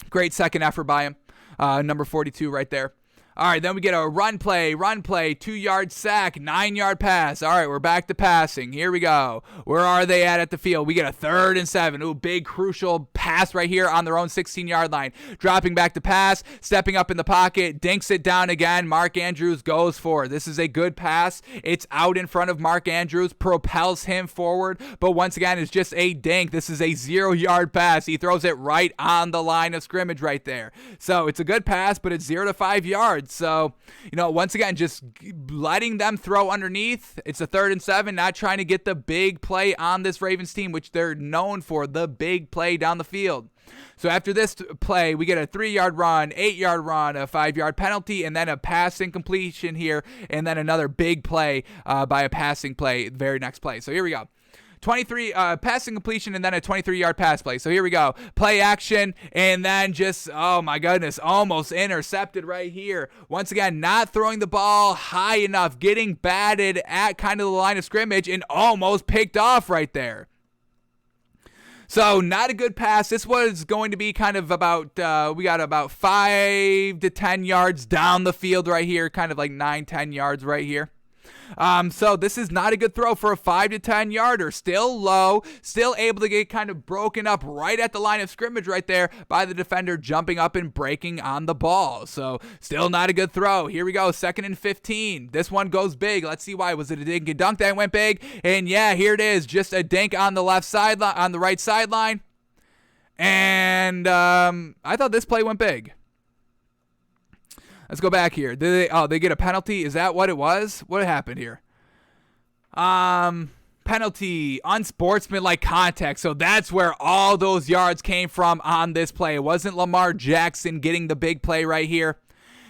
Great second effort by him. Number 42 right there. All right, then we get a run play, 2-yard sack, 9-yard pass. All right, we're back to passing. Here we go. Where are they at the field? We get a 3rd and 7. Ooh, big, crucial pass right here on their own 16-yard line. Dropping back to pass, stepping up in the pocket, dinks it down again. Mark Andrews goes for it. This is a good pass. It's out in front of Mark Andrews, propels him forward, but once again, it's just a dink. This is a 0-yard pass. He throws it right on the line of scrimmage right there. So it's a good pass, but it's 0 to 5 yards. So, once again, just letting them throw underneath. It's a 3rd and 7, not trying to get the big play on this Ravens team, which they're known for, the big play down the field. So after this play, we get a 3-yard run, 8-yard run, a 5-yard penalty, and then a passing completion here, and then another big play by a passing play, very next play. So here we go. 23 passing completion, and then a 23-yard pass play. So here we go. Play action, and then just, oh my goodness, almost intercepted right here. Once again, not throwing the ball high enough, getting batted at kind of the line of scrimmage, and almost picked off right there. So not a good pass. This was going to be kind of about, we got about 5 to 10 yards down the field right here, kind of like 9-10 yards right here. So this is not a good throw for a 5 to 10 yarder. Still low, still able to get kind of broken up right at the line of scrimmage right there by the defender jumping up and breaking on the ball. So still not a good throw. Here we go, 2nd and 15. This one goes big. Let's see why. Was it a dink and dunk that went big? And yeah, here it is. Just a dink on the left sideline, on the right sideline. And I thought this play went big. Let's go back here. They get a penalty? Is that what it was? What happened here? Penalty, unsportsmanlike contact. So that's where all those yards came from on this play. It wasn't Lamar Jackson getting the big play right here.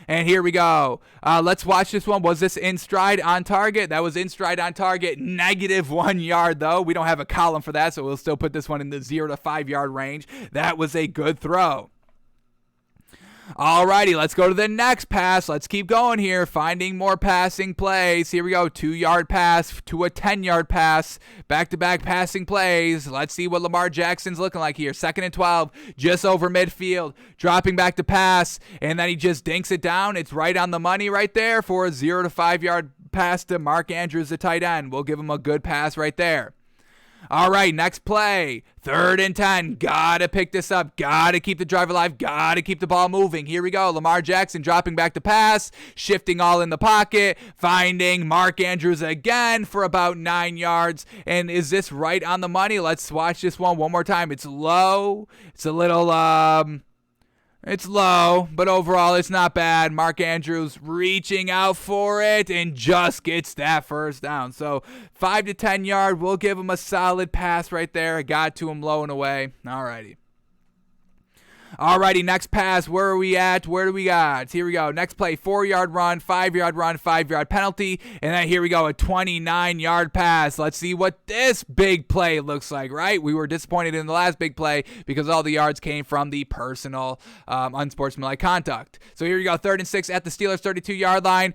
And here we go. Let's watch this one. Was this in stride on target? That was in stride on target. -1 yard, though. We don't have a column for that, so we'll still put this one in the 0 to 5 yard range. That was a good throw. Alrighty, let's go to the next pass. Let's keep going here, finding more passing plays. Here we go, 2-yard pass to a 10-yard pass. Back-to-back passing plays. Let's see what Lamar Jackson's looking like here. 2nd and 12, just over midfield. Dropping back to pass, and then he just dinks it down. It's right on the money right there for a 0 to 5 yard pass to Mark Andrews, the tight end. We'll give him a good pass right there. All right, next play, 3rd and 10. Gotta pick this up. Gotta keep the drive alive. Gotta keep the ball moving. Here we go. Lamar Jackson dropping back to pass, shifting all in the pocket, finding Mark Andrews again for about 9 yards. And is this right on the money? Let's watch this one more time. It's low. It's a little, it's low, but overall it's not bad. Mark Andrews reaching out for it and just gets that first down. So 5 to 10 yard, we'll give him a solid pass right there. Got to him low and away. Alrighty. Alrighty, next pass. Where are we at? Where do we got? Here we go. Next play, 4-yard run, 5-yard run, 5-yard penalty. And then here we go, a 29-yard pass. Let's see what this big play looks like, right? We were disappointed in the last big play because all the yards came from the personal unsportsmanlike conduct. So here we go, 3rd and 6 at the Steelers' 32-yard line.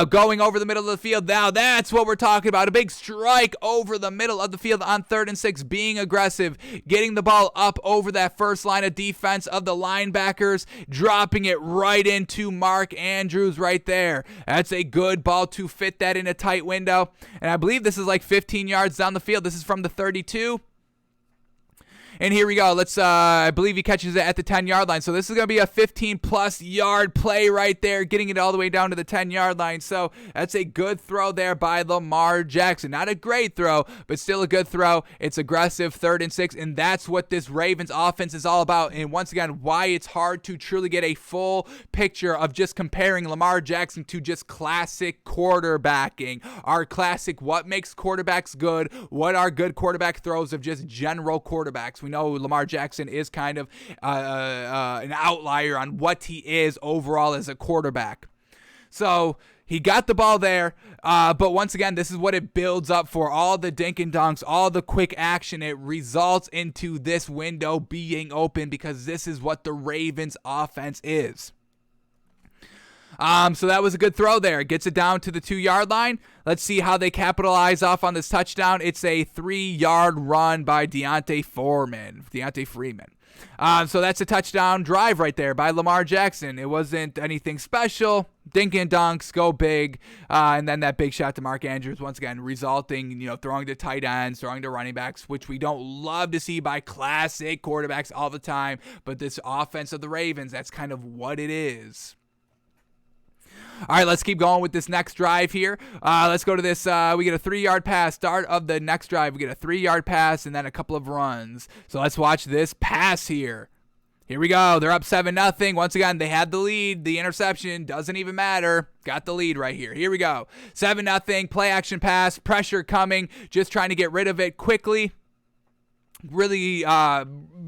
Going over the middle of the field. Now that's what we're talking about. A big strike over the middle of the field on 3rd and 6, being aggressive, getting the ball up over that first line of defense of the linebackers, dropping it right into Mark Andrews right there. That's a good ball to fit that in a tight window. And I believe this is like 15 yards down the field. This is from the 32. And here we go. I believe he catches it at the 10-yard line. So this is going to be a 15-plus yard play right there, getting it all the way down to the 10-yard line. So that's a good throw there by Lamar Jackson. Not a great throw, but still a good throw. It's aggressive, 3rd and 6, and that's what this Ravens offense is all about. And once again, why it's hard to truly get a full picture of just comparing Lamar Jackson to just classic quarterbacking. Our classic, what makes quarterbacks good, what are good quarterback throws of just general quarterbacks. We know Lamar Jackson is kind of an outlier on what he is overall as a quarterback. So he got the ball there, but once again, this is what it builds up for. All the dink and dunks, all the quick action, it results into this window being open because this is what the Ravens offense is. So that was a good throw there. Gets it down to the 2-yard line. Let's see how they capitalize off on this touchdown. It's a 3-yard run by Deontay Freeman. So that's a touchdown drive right there by Lamar Jackson. It wasn't anything special. Dink and dunks, go big. And then that big shot to Mark Andrews, once again, resulting, throwing to tight ends, throwing to running backs, which we don't love to see by classic quarterbacks all the time. But this offense of the Ravens, that's kind of what it is. All right, let's keep going with this next drive here. Let's go to this. We get a 3-yard pass. Start of the next drive, we get a 3-yard pass and then a couple of runs. So let's watch this pass here. Here we go. They're up 7-0. Once again, they had the lead. The interception doesn't even matter. Got the lead right here. Here we go. 7-0. Play action pass. Pressure coming. Just trying to get rid of it quickly. Really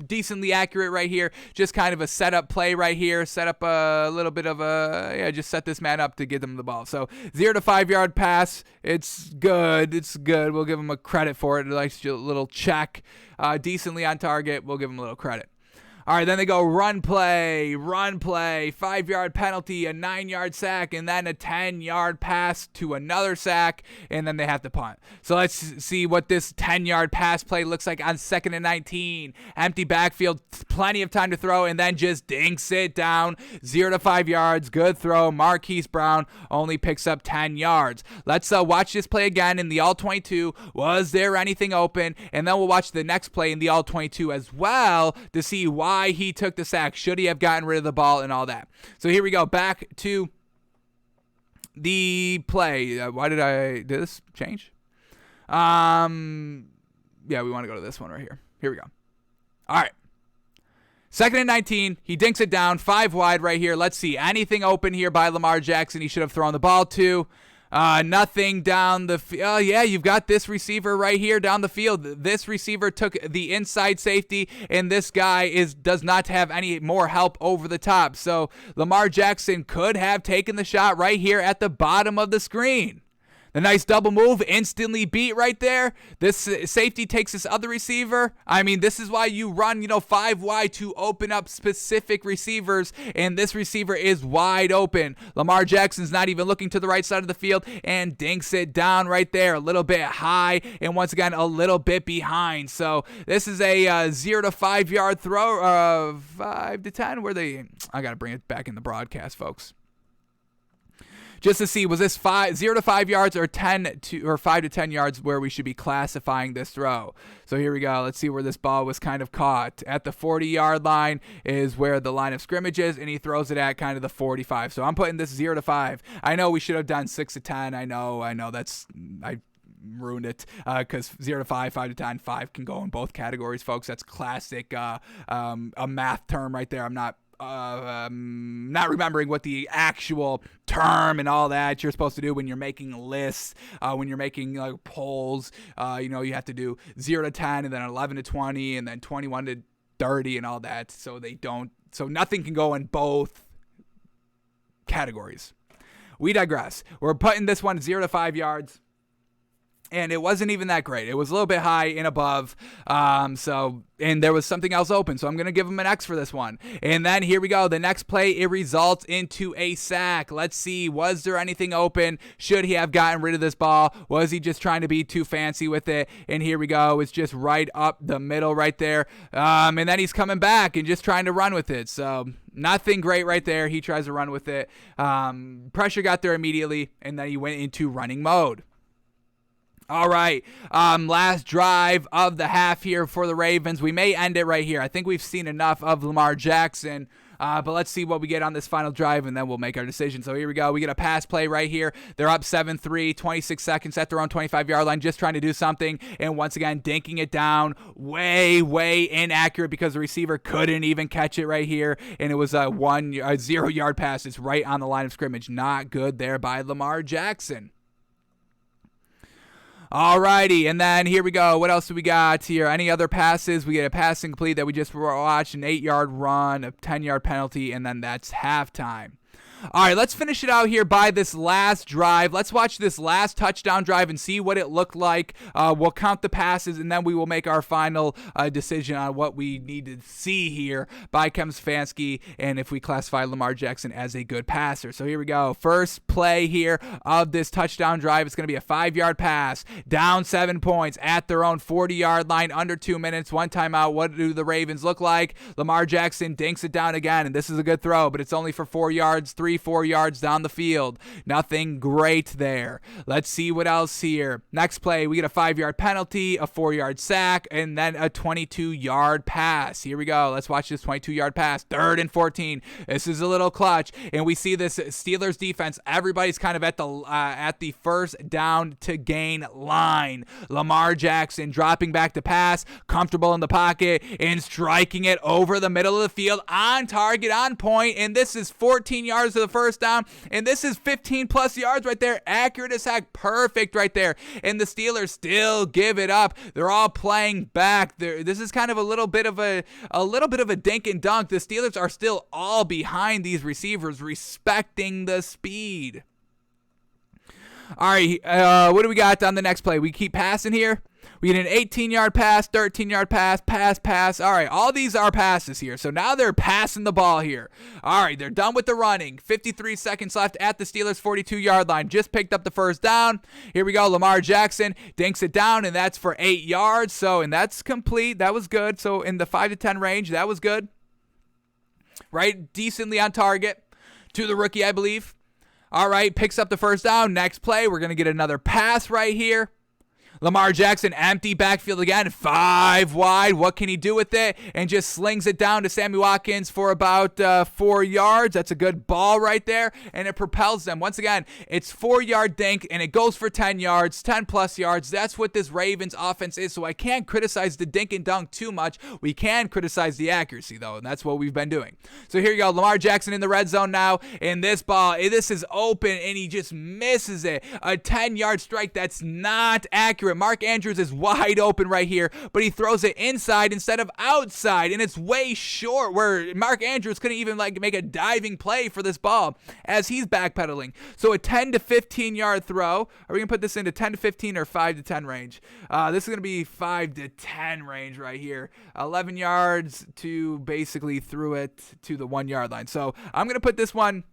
decently accurate right here. Just kind of a setup play right here. Set up a little bit of just set this man up to give them the ball. So 0 to 5-yard pass. It's good. We'll give him a credit for it. Like a little check. Decently on target. We'll give him a little credit. All right, then they go run play, 5-yard penalty, a 9-yard sack, and then a 10-yard pass to another sack, and then they have to punt. So let's see what this 10-yard pass play looks like on 2nd and 19. Empty backfield, plenty of time to throw, and then just dinks it down. 0 to 5 yards, good throw. Marquise Brown only picks up 10 yards. Let's watch this play again in the All-22. Was there anything open? And then we'll watch the next play in the All-22 as well to see why he took the sack. Should he have gotten rid of the ball and all that? So here we go. Back to the play. Did this change? Yeah, we want to go to this one right here. Here we go. All right. 2nd and 19. He dinks it down. 5 wide right here. Let's see. Anything open here by Lamar Jackson he should have thrown the ball to. Nothing down the field. Oh, yeah, you've got this receiver right here down the field. This receiver took the inside safety, and this guy does not have any more help over the top. So Lamar Jackson could have taken the shot right here at the bottom of the screen. The nice double move, instantly beat right there. This safety takes this other receiver. I mean, this is why you run, 5 wide to open up specific receivers, and this receiver is wide open. Lamar Jackson's not even looking to the right side of the field and dinks it down right there, a little bit high, and once again, a little bit behind. So this is a 0 to 5 yard throw, 5 to 10. I got to bring it back in the broadcast, folks. Just to see, was this 0 to 5 yards or 5 to 10 yards where we should be classifying this throw? So here we go. Let's see where this ball was kind of caught. At the 40-yard line is where the line of scrimmage is, and he throws it at kind of the 45. So I'm putting this 0 to 5. I know we should have done 6 to 10. I know. I ruined it because 0 to 5, 5 to 10, 5 can go in both categories, folks. That's classic a math term right there. I'm not remembering what the actual term and all that you're supposed to do when you're making lists, when you're making polls. You have to do 0 to 10 and then 11 to 20 and then 21 to 30 and all that. So nothing can go in both categories. We digress. We're putting this one 0 to 5 yards. And it wasn't even that great. It was a little bit high and above. And there was something else open. So I'm going to give him an X for this one. And then here we go. The next play, it results into a sack. Let's see. Was there anything open? Should he have gotten rid of this ball? Was he just trying to be too fancy with it? And here we go. It's just right up the middle right there. And then he's coming back and just trying to run with it. So nothing great right there. He tries to run with it. Pressure got there immediately. And then he went into running mode. All right, last drive of the half here for the Ravens. We may end it right here. I think we've seen enough of Lamar Jackson, but let's see what we get on this final drive, and then we'll make our decision. So here we go. We get a pass play right here. They're up 7-3, 26 seconds at their own 25-yard line, just trying to do something, and once again, dinking it down. Way, way inaccurate because the receiver couldn't even catch it right here, and it was a 0-yard pass. It's right on the line of scrimmage. Not good there by Lamar Jackson. Alrighty, and then here we go. What else do we got here? Any other passes? We get a pass incomplete that we just watched, an 8-yard run, a 10-yard penalty, and then that's halftime. All right, let's finish it out here by this last drive. Let's watch this last touchdown drive and see what it looked like. We'll count the passes, and then we will make our final decision on what we need to see here by Stefanski and if we classify Lamar Jackson as a good passer. So here we go. First play here of this touchdown drive. It's going to be a 5-yard pass, down 7 points at their own 40-yard line, under 2 minutes, one timeout. What do the Ravens look like? Lamar Jackson dinks it down again, and this is a good throw, but it's only for 4 yards, 4 yards down the field. Nothing great there. Let's see what else here. Next play, we get a 5-yard penalty, a 4-yard sack, and then a 22-yard pass. Here we go. Let's watch this 22-yard pass. 3rd and 14. This is a little clutch, and we see this Steelers defense. Everybody's kind of at the first down to gain line. Lamar Jackson dropping back to pass, comfortable in the pocket, and striking it over the middle of the field, on target, on point, and this is 14 yards to the first down, and this is 15 plus yards right there. Accurate as heck, perfect right there, and the Steelers still give it up. They're all playing back. This is kind of a little bit of a dink and dunk. The Steelers are still all behind these receivers, respecting the speed. All right, what do we got on the next play? We keep passing here. We get an 18-yard pass, 13-yard pass. All right, all these are passes here. So now they're passing the ball here. All right, they're done with the running. 53 seconds left at the Steelers' 42-yard line. Just picked up the first down. Here we go. Lamar Jackson dinks it down, and that's for 8 yards. And that's complete. That was good. So in the 5 to 10 range, that was good. Right, decently on target to the rookie, I believe. All right, picks up the first down. Next play, we're going to get another pass right here. Lamar Jackson, empty backfield again, 5 wide. What can he do with it? And just slings it down to Sammy Watkins for about 4 yards. That's a good ball right there, and it propels them. Once again, it's 4-yard dink, and it goes for 10 yards, 10-plus yards. That's what this Ravens offense is, so I can't criticize the dink and dunk too much. We can criticize the accuracy, though, and that's what we've been doing. So here you go, Lamar Jackson in the red zone now, and this ball, this is open, and he just misses it. A 10-yard strike that's not accurate. Mark Andrews is wide open right here, but he throws it inside instead of outside, and it's way short where Mark Andrews couldn't even make a diving play for this ball as he's backpedaling. So a 10 to 15 yard throw. Are we going to put this into 10 to 15 or 5 to 10 range? This is going to be 5 to 10 range right here. 11 yards to basically threw it to the 1 yard line. So I'm going to put this one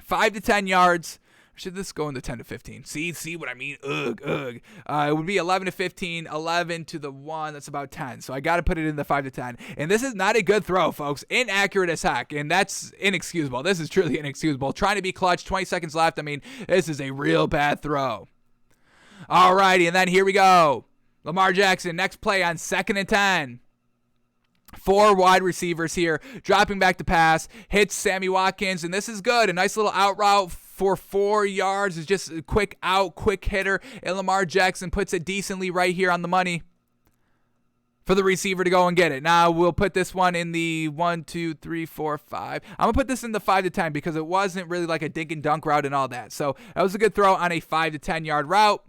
5 to 10 yards. Should this go into 10 to 15? See what I mean? Ugh. It would be 11 to 15, 11 to the 1. That's about 10. So I got to put it in the 5 to 10. And this is not a good throw, folks. Inaccurate as heck. And that's inexcusable. This is truly inexcusable. Trying to be clutch. 20 seconds left. I mean, this is a real bad throw. Alrighty, and then here we go. Lamar Jackson, next play on 2nd and 10. 4 wide receivers here, dropping back to pass, hits Sammy Watkins, and this is good. A nice little out route for 4 yards. It's just a quick out, quick hitter, and Lamar Jackson puts it decently right here on the money for the receiver to go and get it. Now we'll put this one in the 1, 2, 3, 4, 5. I'm going to put this in the 5 to 10 because it wasn't really like a dink and dunk route and all that. So that was a good throw on a 5 to 10 yard route.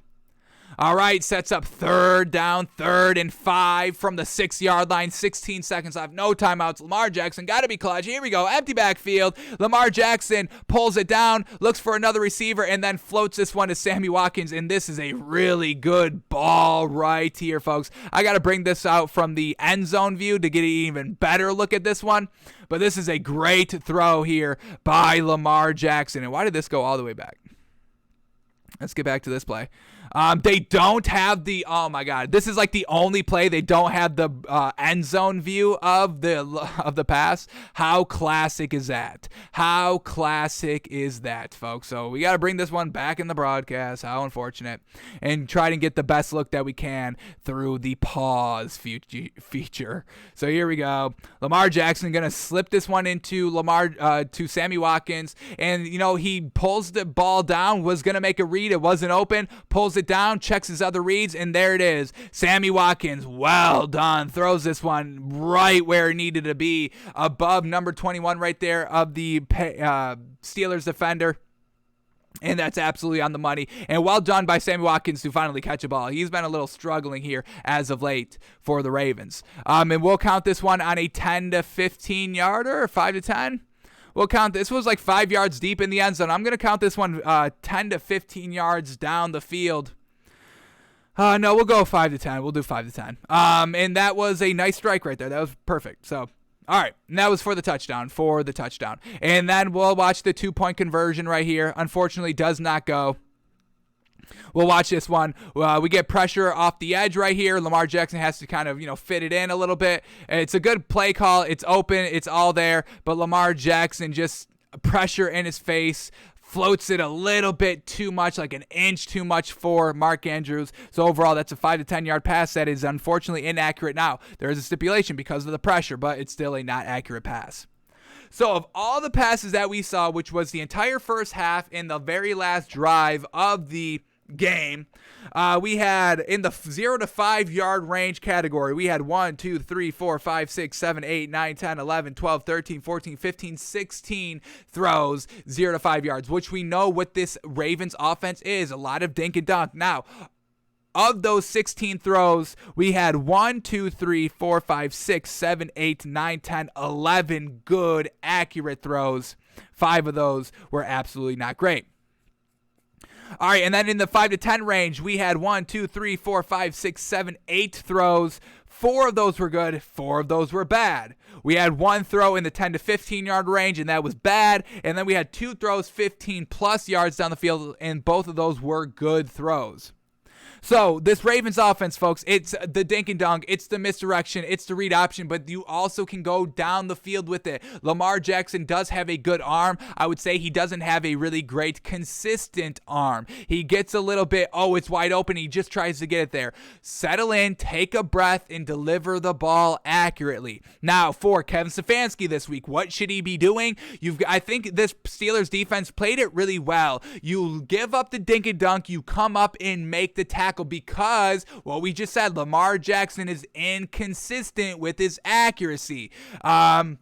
All right, sets up third down, 3rd and 5 from the 6-yard line. 16 seconds left, no timeouts. Lamar Jackson got to be clutch. Here we go, empty backfield. Lamar Jackson pulls it down, looks for another receiver, and then floats this one to Sammy Watkins. And this is a really good ball right here, folks. I got to bring this out from the end zone view to get an even better look at this one. But this is a great throw here by Lamar Jackson. And why did this go all the way back? Let's get back to this play. They don't have the, oh my God, this is like the only play they don't have the end zone view of the pass. How classic is that? How classic is that, folks? So we got to bring this one back in the broadcast. How unfortunate. And try to get the best look that we can through the pause feature. So here we go. Lamar Jackson going to slip this one into to Sammy Watkins. And, you know, he pulls the ball down, was going to make a read. It wasn't open. Pulls it down, checks his other reads, and there it is. Sammy Watkins, well done, throws this one right where it needed to be, above number 21 right there of the Steelers defender. And that's absolutely on the money. And well done by Sammy Watkins to finally catch a ball. He's been a little struggling here as of late for the Ravens. And we'll count this one on a 10 to 15 yarder, or 5 to 10. We'll count this was like 5 yards deep in the end zone. I'm going to count this one 10 to 15 yards down the field. No, we'll go 5 to 10. We'll do 5 to 10. And that was a nice strike right there. That was perfect. So, all right. And that was for the touchdown. And then we'll watch the 2-point conversion right here. Unfortunately, does not go. We'll watch this one. We get pressure off the edge right here. Lamar Jackson has to kind of, fit it in a little bit. It's a good play call. It's open. It's all there. But Lamar Jackson just pressure in his face. Floats it a little bit too much, like an inch too much for Mark Andrews. So overall, that's a 5 to 10 yard pass that is unfortunately inaccurate. Now, there is a stipulation because of the pressure, but it's still a not accurate pass. So of all the passes that we saw, which was the entire first half and the very last drive of the game, we had in the 0 to 5 yard range category, we had 1, 2, 3, 4, 5, 6, 7, 8, 9, 10, 11, 12, 13, 14, 15, 16 throws 0 to 5 yards, which we know what this Ravens offense is, a lot of dink and dunk. Now, of those 16 throws, we had 1, 2, 3, 4, 5, 6, 7, 8, 9, 10, 11 good, accurate throws. 5 of those were absolutely not great. All right, and then in the 5 to 10 range, we had 1, 2, 3, 4, 5, 6, 7, 8 throws. 4 of those were good. 4 of those were bad. We had 1 throw in the 10 to 15 yard range, and that was bad. And then we had 2 throws 15 plus yards down the field, and both of those were good throws. So this Ravens offense, folks, it's the dink and dunk, it's the misdirection, it's the read option, but you also can go down the field with it. Lamar Jackson does have a good arm. I would say he doesn't have a really great consistent arm. He gets a little bit, it's wide open. He just tries to get it there. Settle in, take a breath, and deliver the ball accurately. Now, for Kevin Stefanski this week, what should he be doing? I think this Steelers defense played it really well. You give up the dink and dunk, you come up and make the tackle, because what we just said, Lamar Jackson is inconsistent with his accuracy. And,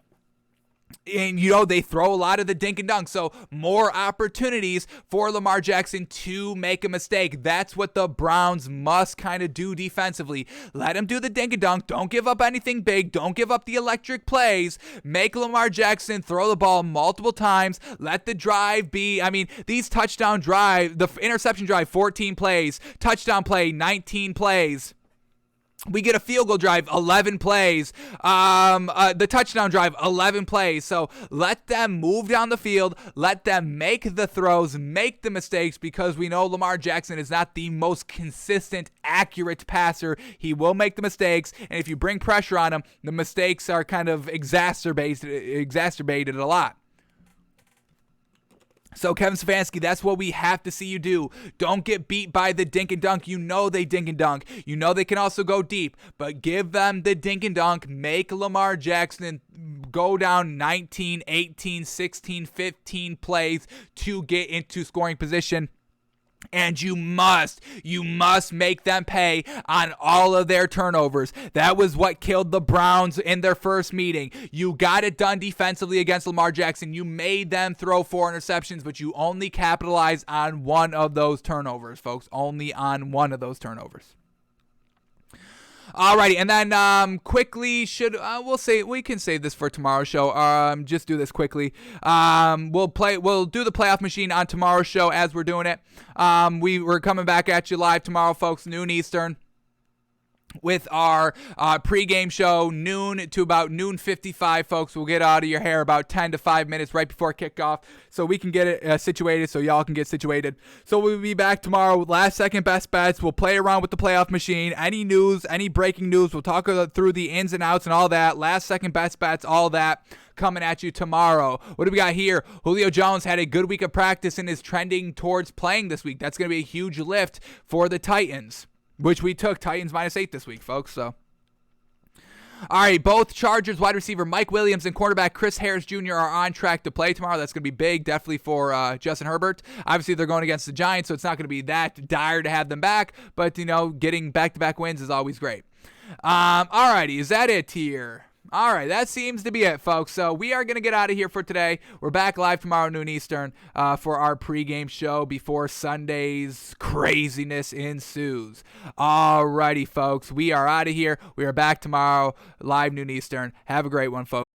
they throw a lot of the dink and dunk. So more opportunities for Lamar Jackson to make a mistake. That's what the Browns must kind of do defensively. Let him do the dink and dunk. Don't give up anything big. Don't give up the electric plays. Make Lamar Jackson throw the ball multiple times. Let the drive be, these touchdown drive, the interception drive, 14 plays. Touchdown play, 19 plays. We get a field goal drive, 11 plays. The touchdown drive, 11 plays. So let them move down the field. Let them make the throws, make the mistakes, because we know Lamar Jackson is not the most consistent, accurate passer. He will make the mistakes, and if you bring pressure on him, the mistakes are kind of exacerbated a lot. So, Kevin Stefanski, that's what we have to see you do. Don't get beat by the dink and dunk. You know they dink and dunk. You know they can also go deep, but give them the dink and dunk. Make Lamar Jackson go down 19, 18, 16, 15 plays to get into scoring position. And you must make them pay on all of their turnovers. That was what killed the Browns in their first meeting. You got it done defensively against Lamar Jackson. You made them throw 4 interceptions, but you only capitalized on one of those turnovers, folks. Only on one of those turnovers. Alrighty, and then quickly we can save this for tomorrow's show. Just do this quickly. We'll do the playoff machine on tomorrow's show as we're doing it. We're coming back at you live tomorrow, folks, noon Eastern, with our pregame show, noon to about noon 55, folks. We'll get out of your hair about 10 to 5 minutes right before kickoff so we can get it situated, so y'all can get situated. So we'll be back tomorrow with last second best bets. We'll play around with the playoff machine. Any news, any breaking news, we'll talk through the ins and outs and all that. Last second best bets, all that coming at you tomorrow. What do we got here? Julio Jones had a good week of practice and is trending towards playing this week. That's going to be a huge lift for the Titans, which we took Titans -8 this week, folks. So, all right, both Chargers wide receiver Mike Williams and quarterback Chris Harris Jr. are on track to play tomorrow. That's going to be big, definitely for Justin Herbert. Obviously, they're going against the Giants, so it's not going to be that dire to have them back. But, getting back-to-back wins is always great. All righty, is that it here? All right, that seems to be it, folks. So we are going to get out of here for today. We're back live tomorrow noon Eastern for our pregame show before Sunday's craziness ensues. All righty, folks. We are out of here. We are back tomorrow live noon Eastern. Have a great one, folks.